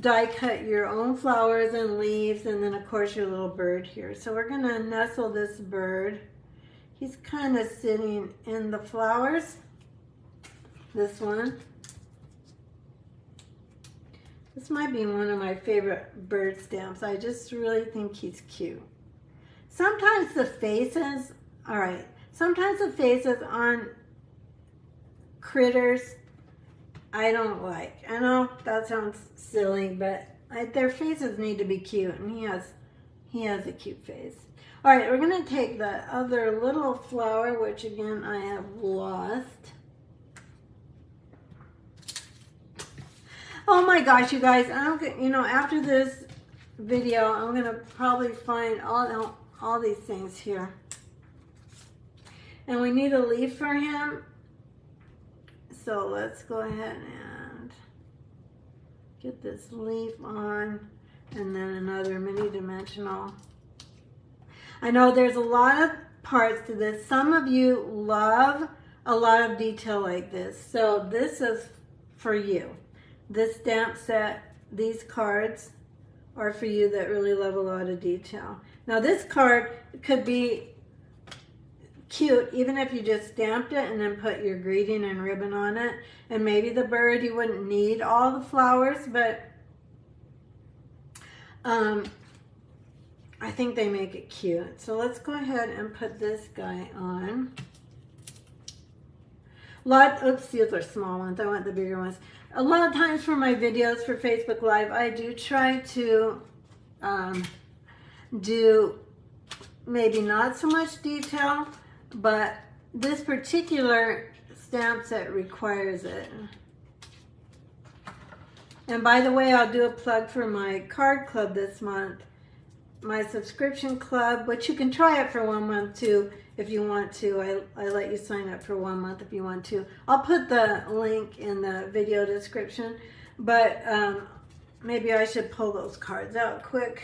die cut your own flowers and leaves, and then of course your little bird here. So we're going to nestle this bird. He's kind of sitting in the flowers. This one. This might be one of my favorite bird stamps. I just really think he's cute. Sometimes the faces, sometimes the faces on critters I don't like. I know that sounds silly, but their faces need to be cute, and he has a cute face. All right, we're going to take the other little flower, which again I have lost. Oh my gosh, you guys, after this video, I'm going to probably find all these things here. And we need a leaf for him. So let's go ahead and get this leaf on, and then another mini dimensional. I know there's a lot of parts to this. Some of you love a lot of detail like this. So this is for you. This stamp set, these cards are for you that really love a lot of detail. Now this card could be cute even if you just stamped it and then put your greeting and ribbon on it. And maybe the bird, you wouldn't need all the flowers, but I think they make it cute. So let's go ahead and put this guy on. Oops, these are small ones. I want the bigger ones. A lot of times for my videos for Facebook Live, I do try to do maybe not so much detail, but this particular stamp set requires it. And by the way, I'll do a plug for my card club this month, my subscription club, which you can try it for 1 month too if you want to. I let you sign up for 1 month if you want to. I'll put the link in the video description, but maybe I should pull those cards out quick.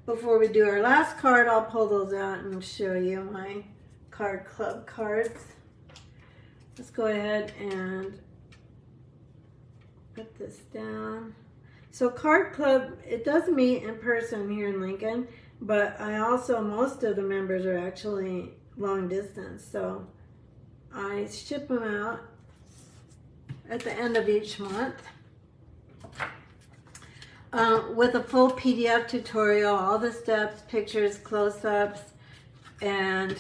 Before we do our last card, I'll pull those out and show you my card club cards. Let's go ahead and put this down. So card club, it does meet in person here in Lincoln, but I also, most of the members are actually long distance. So I ship them out at the end of each month with a full PDF tutorial, all the steps, pictures, close-ups, and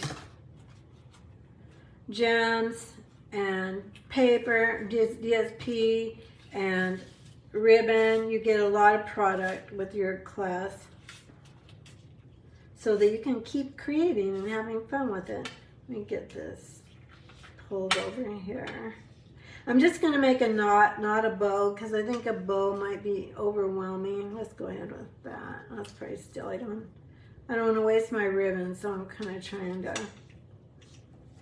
gems, and paper, DSP, and ribbon. You get a lot of product with your class so that you can keep creating and having fun with it. Let me get this pulled over here. I'm just going to make a knot, not a bow, because I think a bow might be overwhelming. Let's go ahead with that. That's pretty still. I don't want to waste my ribbon, so I'm kind of trying to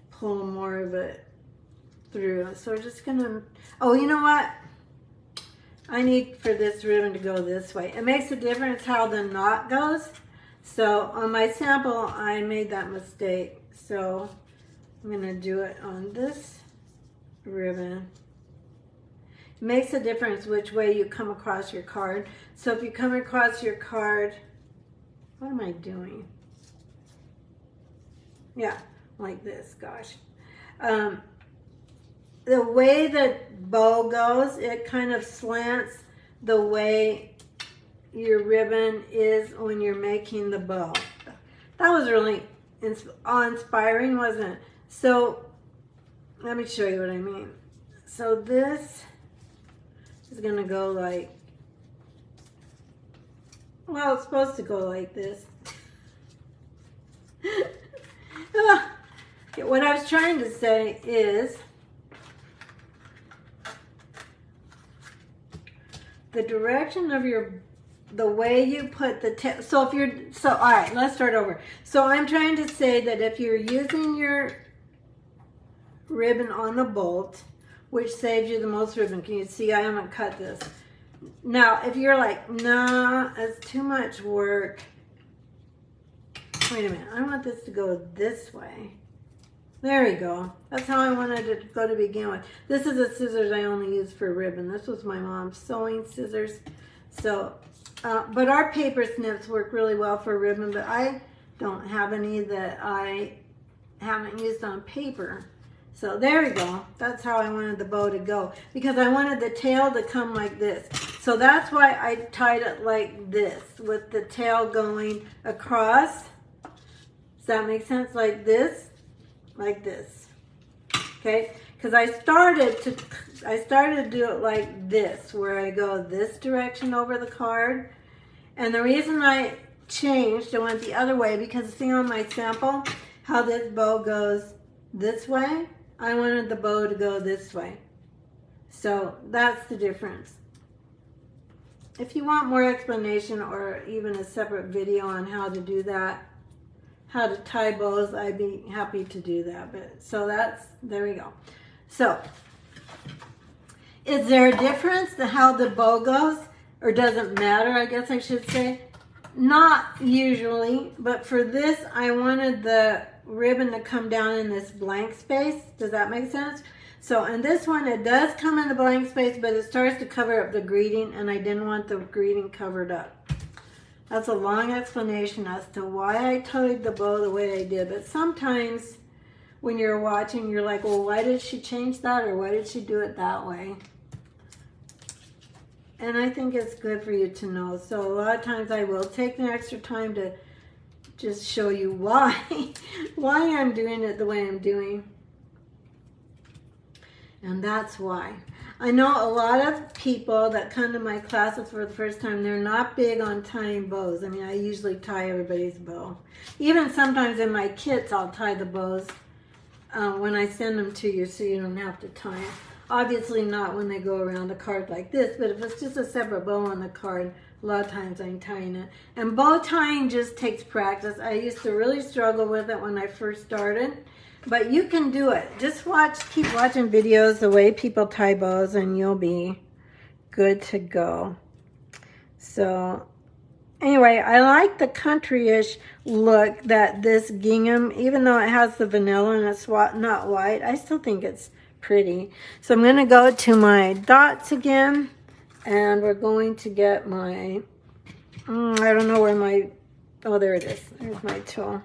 pull more of it through. So we're just going to, oh, you know what? I need for this ribbon to go this way. It makes a difference how the knot goes. So on my sample, I made that mistake. So I'm going to do it on this ribbon. It makes a difference which way you come across your card. So if you come across your card, what am I doing? Yeah, like this, gosh. The way that bow goes, it kind of slants the way your ribbon is when you're making the bow. That was really awe-inspiring, wasn't it? So let me show you what I mean. So this is going to go like, well, it's supposed to go like this. What I was trying to say is the direction of the way you put the tail. So if you're, so all right, let's start over. So I'm trying to say that if you're using your ribbon on the bolt, which saves you the most ribbon. Can you see I haven't cut this? Now, if you're like, nah, it's too much work. Wait a minute, I want this to go this way. There you go. That's how I wanted it to go to begin with. This is the scissors I only use for ribbon. This was my mom's sewing scissors. So, but our paper snips work really well for ribbon, but I don't have any that I haven't used on paper. So there we go. That's how I wanted the bow to go, because I wanted the tail to come like this. So that's why I tied it like this, with the tail going across. Does that make sense? Like this, like this. Okay? Because I started to do it like this, where I go this direction over the card. And the reason I changed, I went the other way, because see on my sample how this bow goes this way? I wanted the bow to go this way. So that's the difference. If you want more explanation or even a separate video on how to do that, how to tie bows, I'd be happy to do that. But so that's, there we go. So is there a difference to how the bow goes, or does it matter, I guess I should say? Not usually, but for this I wanted the ribbon to come down in this blank space. Does that make sense? So in this one, it does come in the blank space, but it starts to cover up the greeting, and I didn't want the greeting covered up. That's a long explanation as to why I tied the bow the way I did. But sometimes when you're watching, you're like, well, why did she change that, or why did she do it that way? And I think it's good for you to know. So a lot of times I will take the extra time to just show you why I'm doing it the way I'm doing. And that's why. I know a lot of people that come to my classes for the first time, they're not big on tying bows. I mean, I usually tie everybody's bow. Even sometimes in my kits, I'll tie the bows when I send them to you, so you don't have to tie them. Obviously not when they go around the card like this, but if it's just a separate bow on the card, a lot of times I'm tying it. And bow tying just takes practice. I used to really struggle with it when I first started, but you can do it. Just keep watching videos the way people tie bows, and you'll be good to go. So anyway, I like the country-ish look that this gingham, even though it has the vanilla and it's not white, I still think it's pretty. So I'm going to go to my dots again, and we're going to get my, I don't know where my, oh, there it is. There's my tool.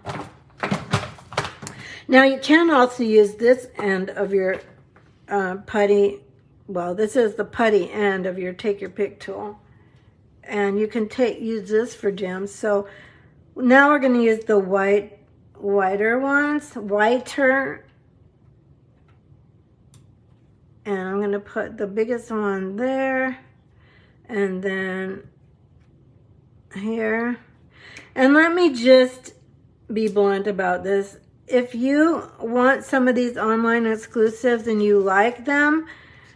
Now you can also use this end of your putty. Well, this is the putty end of your take your pick tool. And you can use this for gems. So now we're going to use the whiter ones, whiter. And I'm going to put the biggest one there. And then here. And let me just be blunt about this. If you want some of these online exclusives and you like them,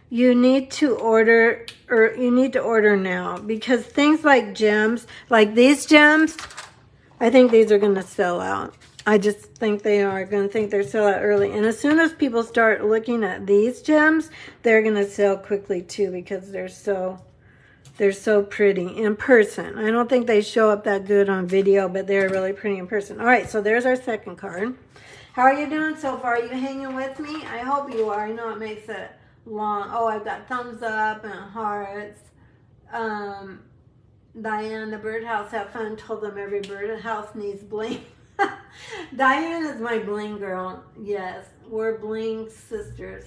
you need to order, or you need to order now, because things like gems, like these gems, I think these are going to sell out. I just think they are going to think they're sell out early. And as soon as people start looking at these gems, they're going to sell quickly too, because they're so pretty in person. I don't think they show up that good on video, but they're really pretty in person. All right, so there's our second card. How are you doing so far? Are you hanging with me? I hope you are. I know it makes it long. Oh, I've got thumbs up and hearts. Diane, the birdhouse, have fun. Told them every birdhouse needs bling. Diane is my bling girl. Yes, we're bling sisters.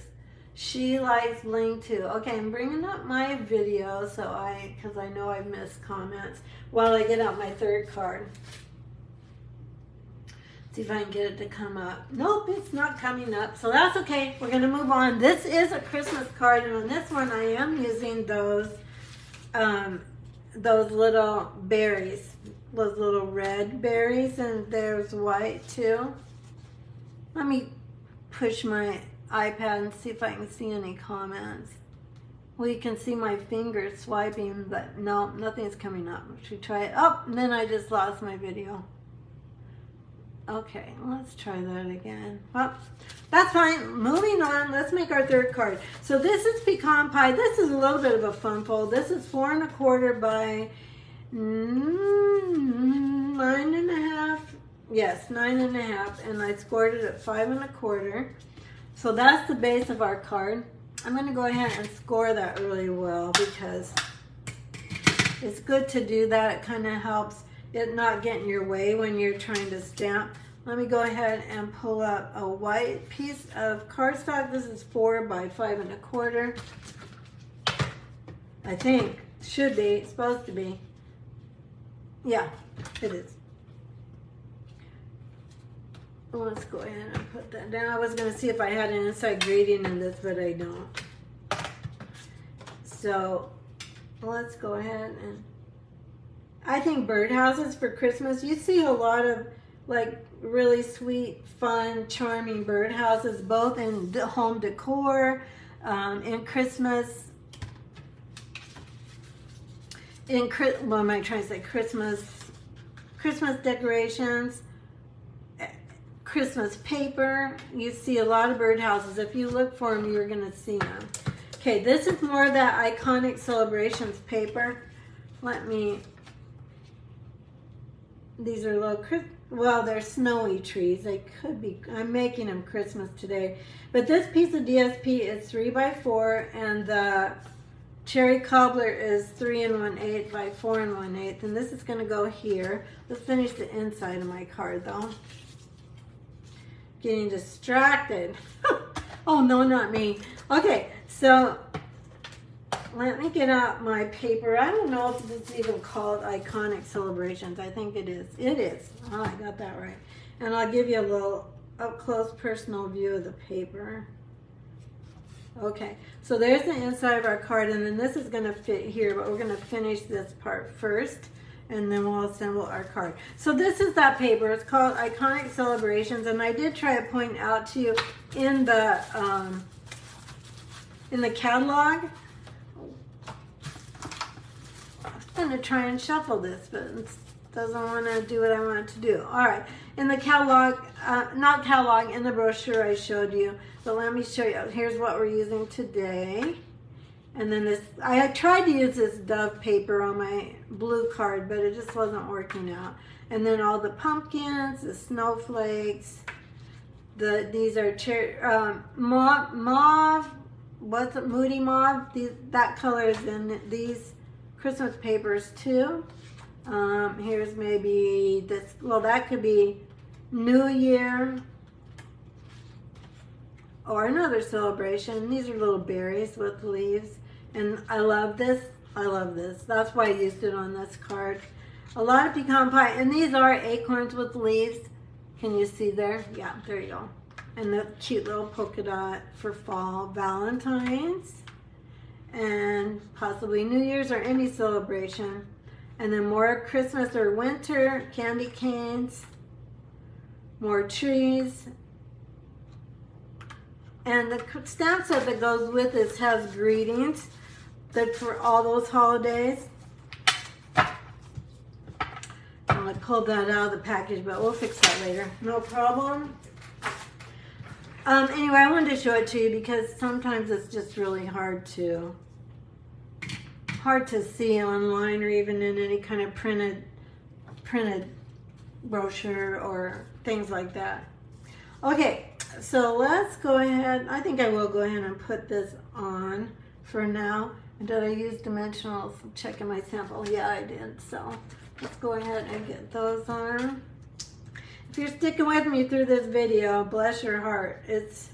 She likes bling too. Okay, I'm bringing up my video because I know I've missed comments while I get out my third card. See if I can get it to come up. Nope, it's not coming up, so that's okay. We're going to move on. This is a Christmas card, and on this one I am using those little berries, those little red berries, and there's white too. Let me push my iPad and see if I can see any comments. Well, you can see my fingers swiping, but no, nothing's coming up. Should we try it? Oh, and then I just lost my video. Okay, let's try that again. Well, that's fine. Moving on, let's make our third card. So this is pecan pie. This is a little bit of a fun fold. This is 4 1/4 by 9 1/2. Yes, 9 1/2, and I scored it at 5 1/4. So that's the base of our card. I'm going to go ahead and score that really well, because it's good to do that. It kind of helps it not get in your way when you're trying to stamp. Let me go ahead and pull up a white piece of cardstock. This is 4 by 5 1/4. I think should be, it's supposed to be. Yeah, it is. Let's go ahead and put that down. I was going to see if I had an inside gradient in this, but I don't. So let's go ahead and, I think birdhouses for Christmas, you see a lot of like really sweet, fun, charming birdhouses, both in home decor, in Christmas, what am I trying to say? Christmas decorations, Christmas paper. You see a lot of birdhouses. If you look for them, you're going to see them. Okay, this is more of that iconic celebrations paper. These are little, well, they're snowy trees. They could be, I'm making them Christmas today. But this piece of DSP is 3 by 4, and the cherry cobbler is 3 1/8 by 4 1/8. And this is going to go here. Let's finish the inside of my card, though. Getting distracted. Oh, no, not me. Okay, so let me get out my paper. I don't know if it's even called Iconic Celebrations. I think it is. It is. Oh, I got that right. And I'll give you a little up-close personal view of the paper. Okay, so there's the inside of our card, and then this is going to fit here, but we're going to finish this part first, and then we'll assemble our card. So this is that paper. It's called Iconic Celebrations, and I did try to point out to you in the catalog. I'm going to try and shuffle this, but it doesn't want to do what I want it to do. All right, in the catalog, not catalog, in the brochure I showed you, but let me show you. Here's what we're using today. And then this, I tried to use this Dove paper on my blue card, but it just wasn't working out. And then all the pumpkins, the snowflakes, these are mauve, what's it, moody mauve? That color is in these Christmas papers too. Here's maybe this, well, that could be New Year or another celebration. These are little berries with leaves. And I love this. I love this. That's why I used it on this card. A lot of pecan pie. And these are acorns with leaves. Can you see there? Yeah, there you go. And the cute little polka dot for fall. Valentine's. And possibly New Year's or any celebration. And then more Christmas or winter candy canes. More trees. And the stamp set that goes with this has greetings that for all those holidays. I pulled that out of the package, but we'll fix that later. No problem. Anyway, I wanted to show it to you because sometimes it's just really hard to see online or even in any kind of printed brochure or things like that. Okay, so let's go ahead. I think I will go ahead and put this on for now. Did I use dimensionals? I'm checking my sample. Yeah, I did. So let's go ahead and get those on. If you're sticking with me through this video, bless your heart. It's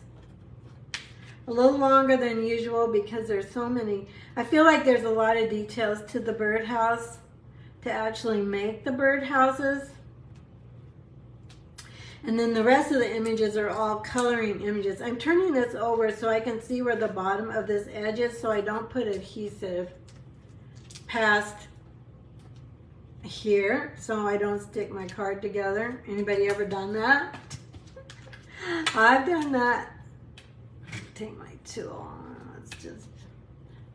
a little longer than usual because there's so many. I feel like there's a lot of details to the birdhouse to actually make the birdhouses. And then the rest of the images are all coloring images. I'm turning this over so I can see where the bottom of this edge is so I don't put adhesive past here so I don't stick my card together. Anybody ever done that? I've done that. Take my tool.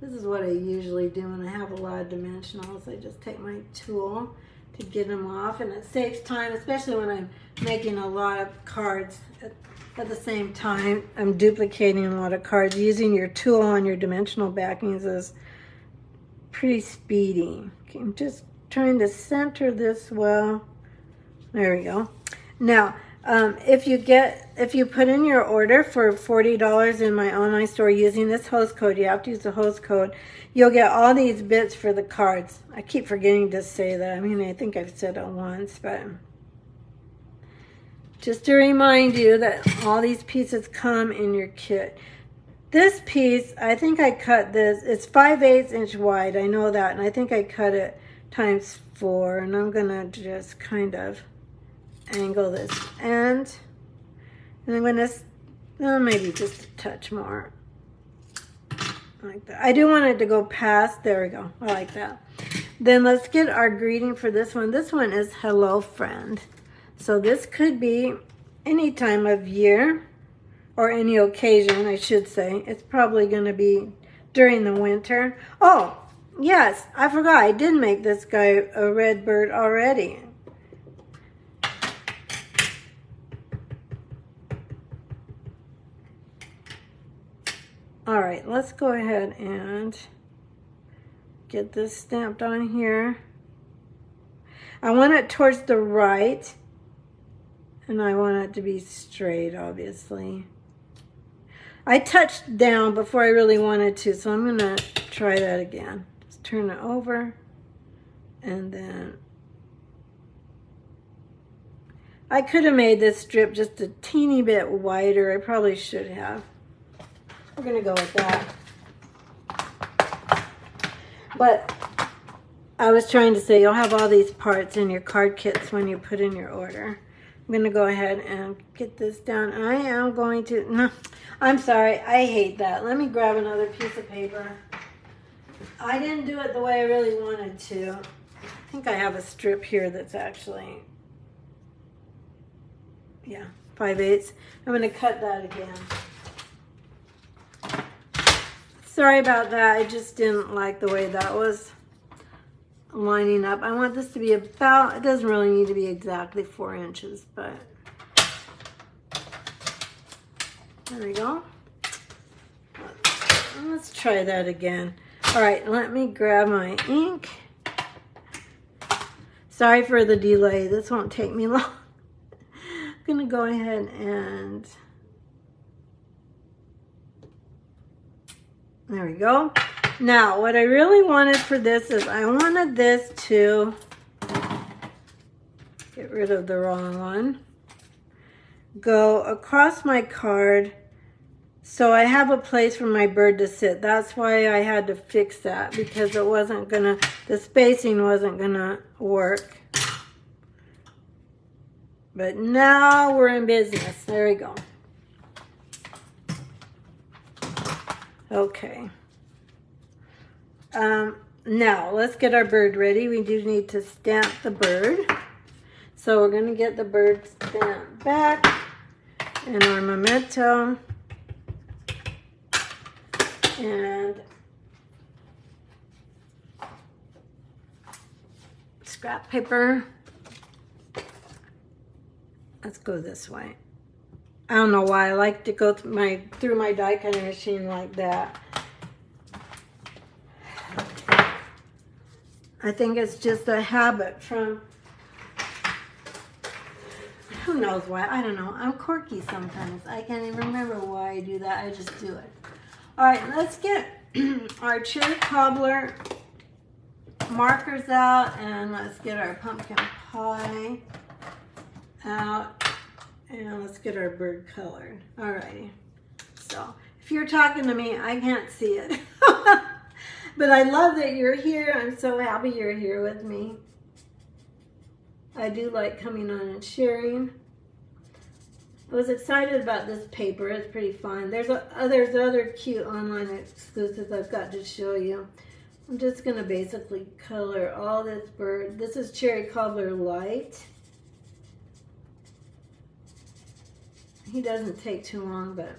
This is what I usually do when I have a lot of dimensionals. I just take my tool to get them off, and it saves time, especially when I'm making a lot of cards at the same time. I'm duplicating a lot of cards. Using your tool on your dimensional backings is pretty speedy. Okay, I'm just trying to center this well. There we go. Now, if you put in your order for $40 in my online store using this host code, you have to use the host code, you'll get all these bits for the cards. I keep forgetting to say that. I mean, I think I've said it once, but just to remind you that all these pieces come in your kit. This piece, I think I cut this, it's 5/8 inch wide, I know that, and I think I cut it ×4, and I'm gonna just kind of angle this end, and I'm gonna, maybe just a touch more, like that. I do want it to go past, there we go, I like that. Then let's get our greeting for this one. This one is hello friend. So this could be any time of year, or any occasion, I should say. It's probably gonna be during the winter. Oh, yes, I forgot, I did make this guy a red bird already. All right, let's go ahead and get this stamped on here. I want it towards the right, and I want it to be straight, obviously. I touched down before I really wanted to, so I'm gonna try that again. Just turn it over, and then I could have made this strip just a teeny bit wider. I probably should have. We're gonna go with that. But I was trying to say you'll have all these parts in your card kits when you put in your order. I'm gonna go ahead and get this down. I am going to, no, I'm sorry, I hate that. Let me grab another piece of paper. I didn't do it the way I really wanted to. I think I have a strip here that's actually, yeah, 5/8. I'm gonna cut that again. Sorry about that, I just didn't like the way that was lining up. I want this to be about, it doesn't really need to be exactly 4 inches, but there we go. Let's try that again. All right, let me grab my ink. Sorry for the delay. This won't take me long. I'm gonna go ahead and there we go. Now, what I really wanted for this is I wanted this to get rid of the wrong one. Go across my card so I have a place for my bird to sit. That's why I had to fix that, because it wasn't gonna, the spacing wasn't gonna work. But now we're in business. There we go. Okay. Now let's get our bird ready. We do need to stamp the bird. So we're gonna get the bird stamp back and our memento and scrap paper. Let's go this way. I don't know why I like to go through my die cutting machine like that. I think it's just a habit from, who knows why, I don't know. I'm quirky sometimes. I can't even remember why I do that. I just do it. All right, let's get our cherry cobbler markers out, and let's get our pumpkin pie out, and let's get our bird colored. All righty. So if you're talking to me, I can't see it. But I love that you're here. I'm so happy you're here with me. I do like coming on and sharing. I was excited about this paper. It's pretty fun. There's other cute online exclusives I've got to show you. I'm just going to basically color all this bird. This is Cherry Cobbler Light. He doesn't take too long, but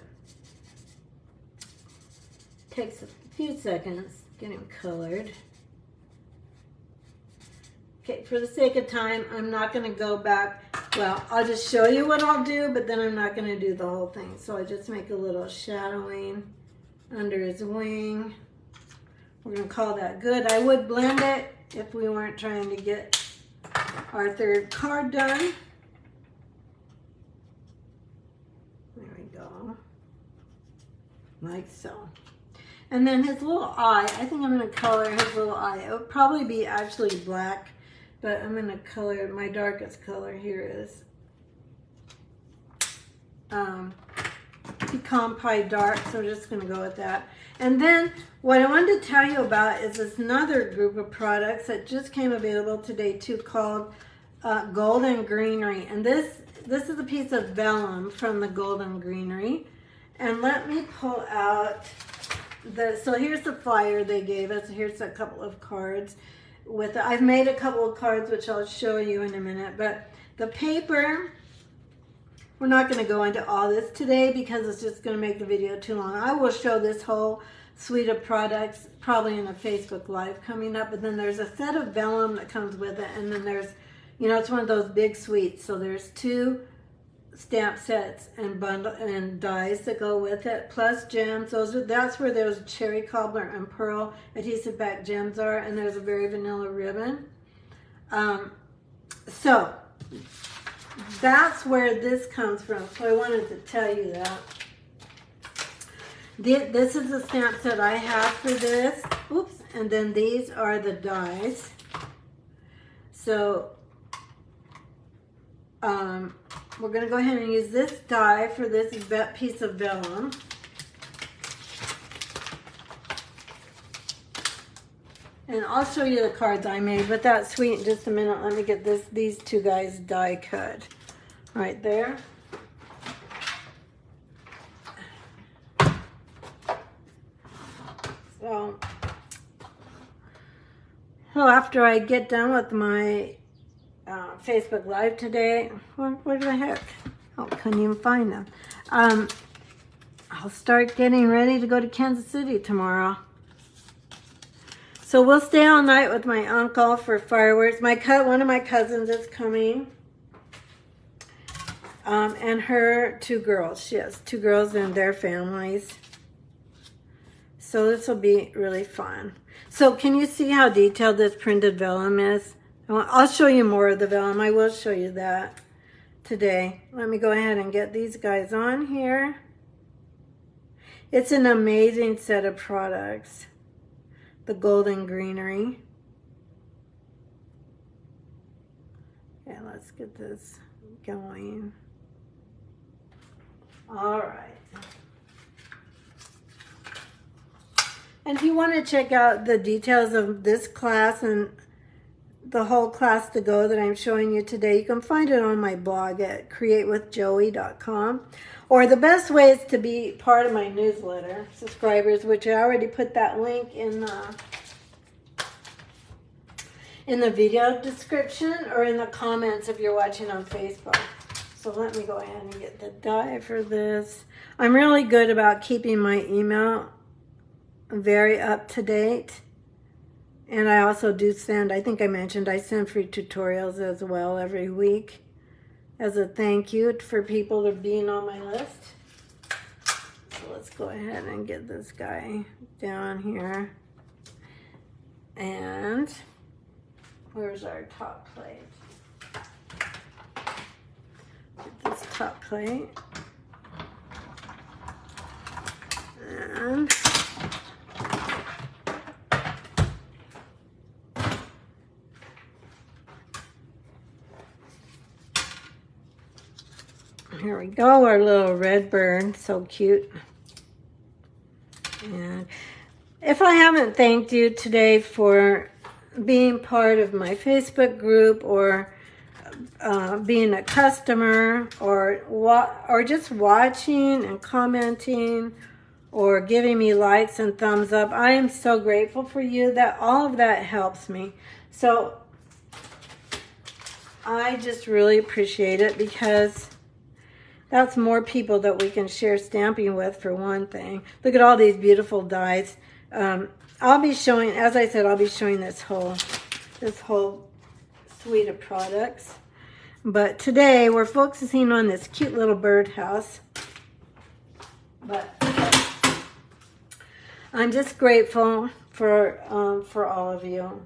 takes a few seconds. Get him colored. Okay, for the sake of time, I'm not going to go back. Well, I'll just show you what I'll do, but then I'm not going to do the whole thing. So I just make a little shadowing under his wing. We're going to call that good. I would blend it if we weren't trying to get our third card done. There we go. Like so. And then his little eye, I think I'm going to color his little eye. It would probably be actually black, but I'm going to color, my darkest color here is Pecan Pie Dark, so we're just going to go with that. And then what I wanted to tell you about is this another group of products that just came available today too, called Golden Greenery. And this is a piece of vellum from the Golden Greenery. And let me pull out so here's the flyer they gave us. Here's a couple of cards with it. I've made a couple of cards which I'll show you in a minute, but the paper, we're not going to go into all this today because it's just going to make the video too long. I will show this whole suite of products probably in a Facebook Live coming up, but then there's a set of vellum that comes with it, and then there's, you know, it's one of those big suites, so there's 2 stamp sets and bundle and dies that go with it, plus gems. That's where those cherry cobbler and pearl adhesive back gems are, and there's a very vanilla ribbon. So that's where this comes from. So I wanted to tell you that. This is the stamp set I have for this. Oops, and then these are the dies. So we're going to go ahead and use this die for this piece of vellum. And I'll show you the cards I made, but that's sweet in just a minute. Let me get these 2 guys die cut right there. So after I get done with my Facebook Live today, where the heck? Oh, couldn't even find them. I'll start getting ready to go to Kansas City tomorrow. So we'll stay all night with my uncle for fireworks. One of my cousins is coming. And her 2 girls. She has 2 girls and their families. So this will be really fun. So can you see how detailed this printed vellum is? I'll show you more of the vellum. I will show you that today. Let me go ahead and get these guys on here. It's an amazing set of products. The golden greenery. Okay, let's get this going. All right. And if you want to check out the details of this class and the whole class to go that I'm showing you today, you can find it on my blog at createwithjoey.com. Or the best way is to be part of my newsletter, subscribers, which I already put that link in the video description or in the comments if you're watching on Facebook. So let me go ahead and get the die for this. I'm really good about keeping my email very up to date. And I also do send, I think I mentioned, I send free tutorials as well every week as a thank you for people to being on my list. So let's go ahead and get this guy down here. And where's our top plate? Get this top plate. And here we go, our little red bird, so cute. And if I haven't thanked you today for being part of my Facebook group or being a customer or just watching and commenting or giving me likes and thumbs up, I am so grateful for you. That all of that helps me. So I just really appreciate it because that's more people that we can share stamping with, for one thing. Look at all these beautiful dies. I'll be showing, as I said, I'll be showing this whole suite of products. But today we're focusing on this cute little birdhouse. But I'm just grateful for all of you.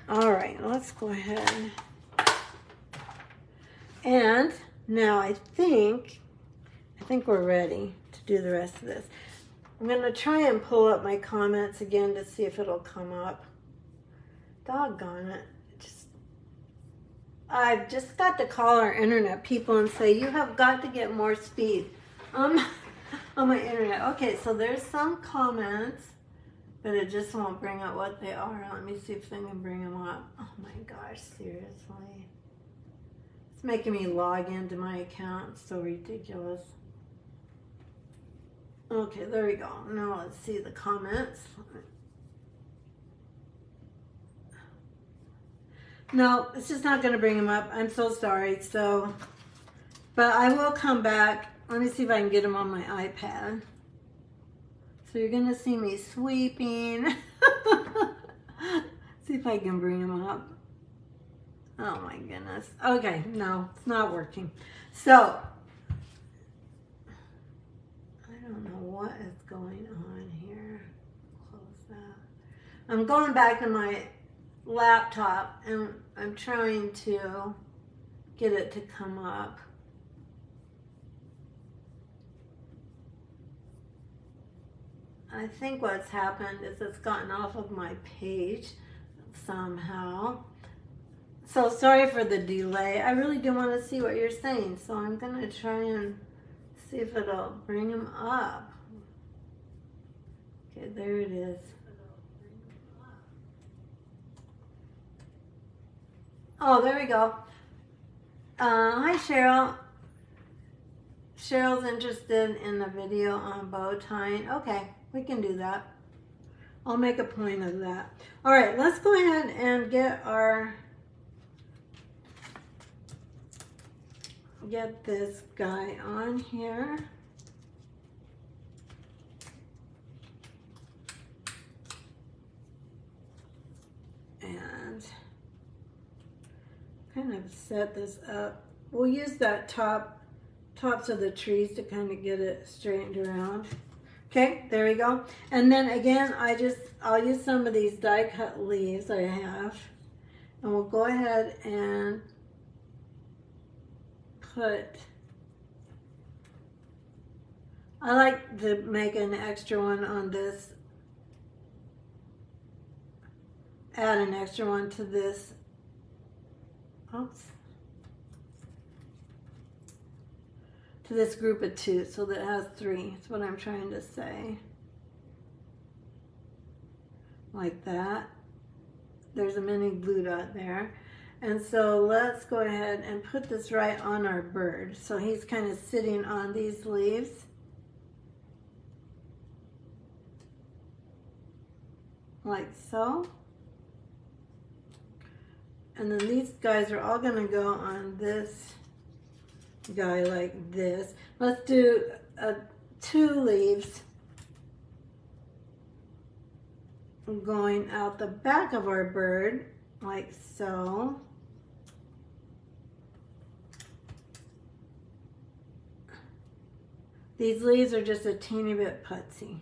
All right, let's go ahead. And now I think we're ready to do the rest of this. I'm going to try and pull up my comments again to see if it'll come up. Doggone it. I've just got to call our internet people and say, you have got to get more speed on my internet. Okay, so there's some comments, but it just won't bring up what they are. Let me see if I can bring them up. Oh my gosh, seriously. It's making me log into my account. It's so ridiculous. Okay, there we go. Now let's see the comments. No, it's just not going to bring them up. I'm so sorry. But I will come back. Let me see if I can get them on my iPad. So you're going to see me sweeping. See if I can bring them up. Oh my goodness. Okay, no, it's not working. So, I don't know what is going on here. Close that. I'm going back to my laptop and I'm trying to get it to come up. I think what's happened is it's gotten off of my page somehow. So sorry for the delay. I really do want to see what you're saying, so I'm going to try and see if it'll bring them up. Okay, there it is. Oh, there we go. Hi, Cheryl. Cheryl's interested in the video on bow tying. Okay, we can do that. I'll make a point of that. All right, let's go ahead and get this guy on here. And kind of set this up. We'll use that top tops of the trees to kind of get it straightened around. Okay, there we go. And then again, I'll use some of these die cut leaves I have. And we'll go ahead and put, I like to make an extra one on this, add an extra one to this, oops, to this group of 2 so that it has 3. That's what I'm trying to say. Like that. There's a mini glue dot there. And so let's go ahead and put this right on our bird. So he's kind of sitting on these leaves. Like so. And then these guys are all going to go on this guy like this. Let's do 2 leaves going out the back of our bird like so. These leaves are just a teeny bit putsy.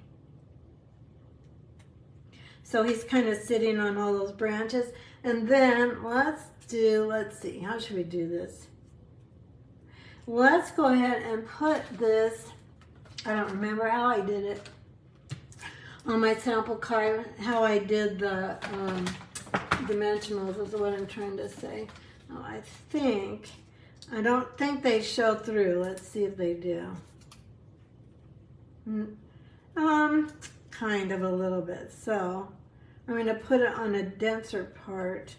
So he's kind of sitting on all those branches. And then let's see, how should we do this? Let's go ahead and put this, I don't remember how I did it, on my sample card, how I did the dimensionals is what I'm trying to say. Oh, I don't think they show through. Let's see if they do. Kind of a little bit. So I'm going to put it on a denser part.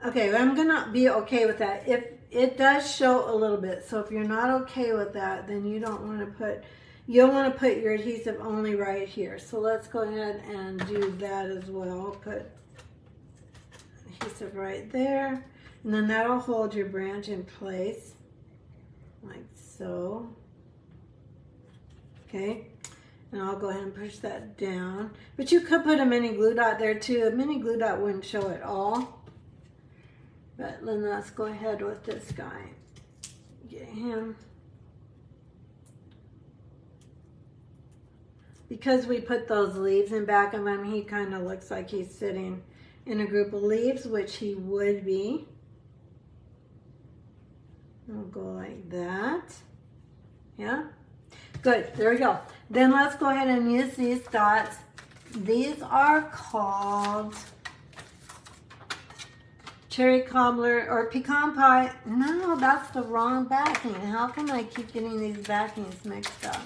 Okay, I'm going to be okay with that. If it does show a little bit, so if you're not okay with that, then you don't want to put, you'll want to put your adhesive only right here. So let's go ahead and do that as well. Put adhesive right there, and then that'll hold your branch in place, like so. Okay, and I'll go ahead and push that down. But you could put a mini glue dot there too. A mini glue dot wouldn't show it all. But then let's go ahead with this guy. Get him. Because we put those leaves in back of him, he kind of looks like he's sitting in a group of leaves, which he would be. We'll go like that. Yeah? Good, there we go. Then let's go ahead and use these dots. These are called cherry cobbler or pecan pie. No, that's the wrong backing. How come I keep getting these backings mixed up?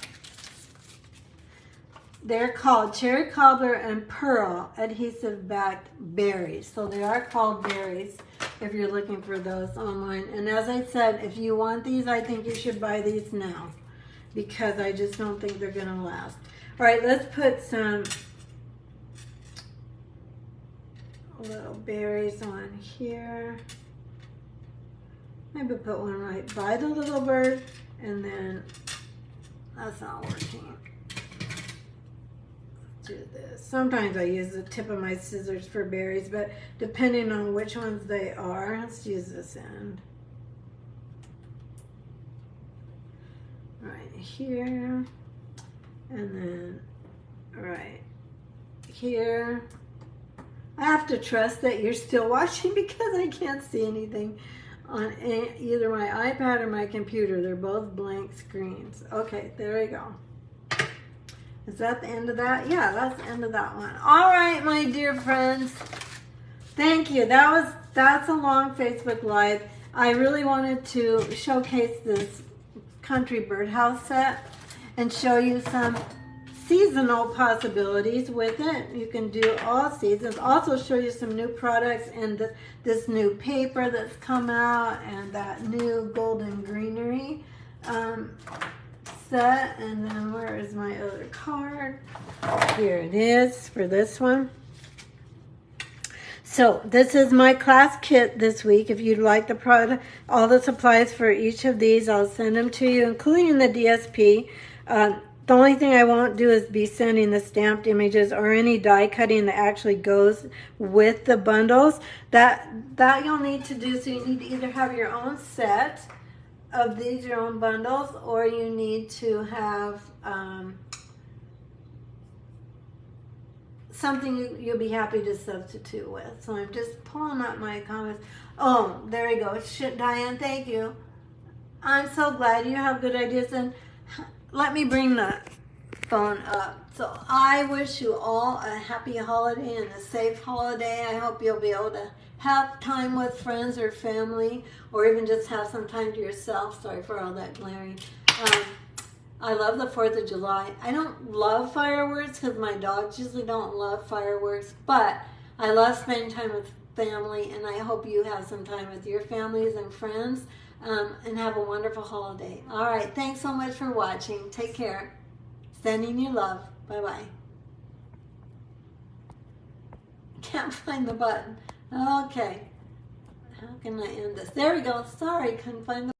They're called cherry cobbler and pearl adhesive backed berries. So they are called berries if you're looking for those online. And as I said, if you want these, I think you should buy these now, because I just don't think they're going to last. All right, let's put some little berries on here. Maybe put one right by the little bird, and then that's not working. Let's do this. Sometimes I use the tip of my scissors for berries, but depending on which ones they are, let's use this end. Right here, and then right here. I have to trust that you're still watching because I can't see anything on either my iPad or my computer. They're both blank screens. Okay, there we go. Is that the end of that? Yeah, that's the end of that one. All right, my dear friends. Thank you. That's a long Facebook Live. I really wanted to showcase this country birdhouse set and show you some seasonal possibilities with it. You can do all seasons. Also show you some new products and this new paper that's come out and that new golden greenery set. And then where is my other card? Here it is for this one. So this is my class kit this week. If you'd like the product, all the supplies for each of these, I'll send them to you, including the DSP. The only thing I won't do is be sending the stamped images or any die cutting that actually goes with the bundles. That you'll need to do, so you need to either have your own set of these, your own bundles, or you need to have something you'll be happy to substitute with. So I'm just pulling up my comments. Oh, there we go. Diane, thank you. I'm so glad you have good ideas. And let me bring the phone up. So I wish you all a happy holiday and a safe holiday. I hope you'll be able to have time with friends or family, or even just have some time to yourself. Sorry for all that glaring. I love the 4th of July. I don't love fireworks because my dogs usually don't love fireworks, but I love spending time with family, and I hope you have some time with your families and friends, and have a wonderful holiday. All right, thanks so much for watching. Take care. Sending you love. Bye-bye. Can't find the button. Okay. How can I end this? There we go. Sorry, couldn't find the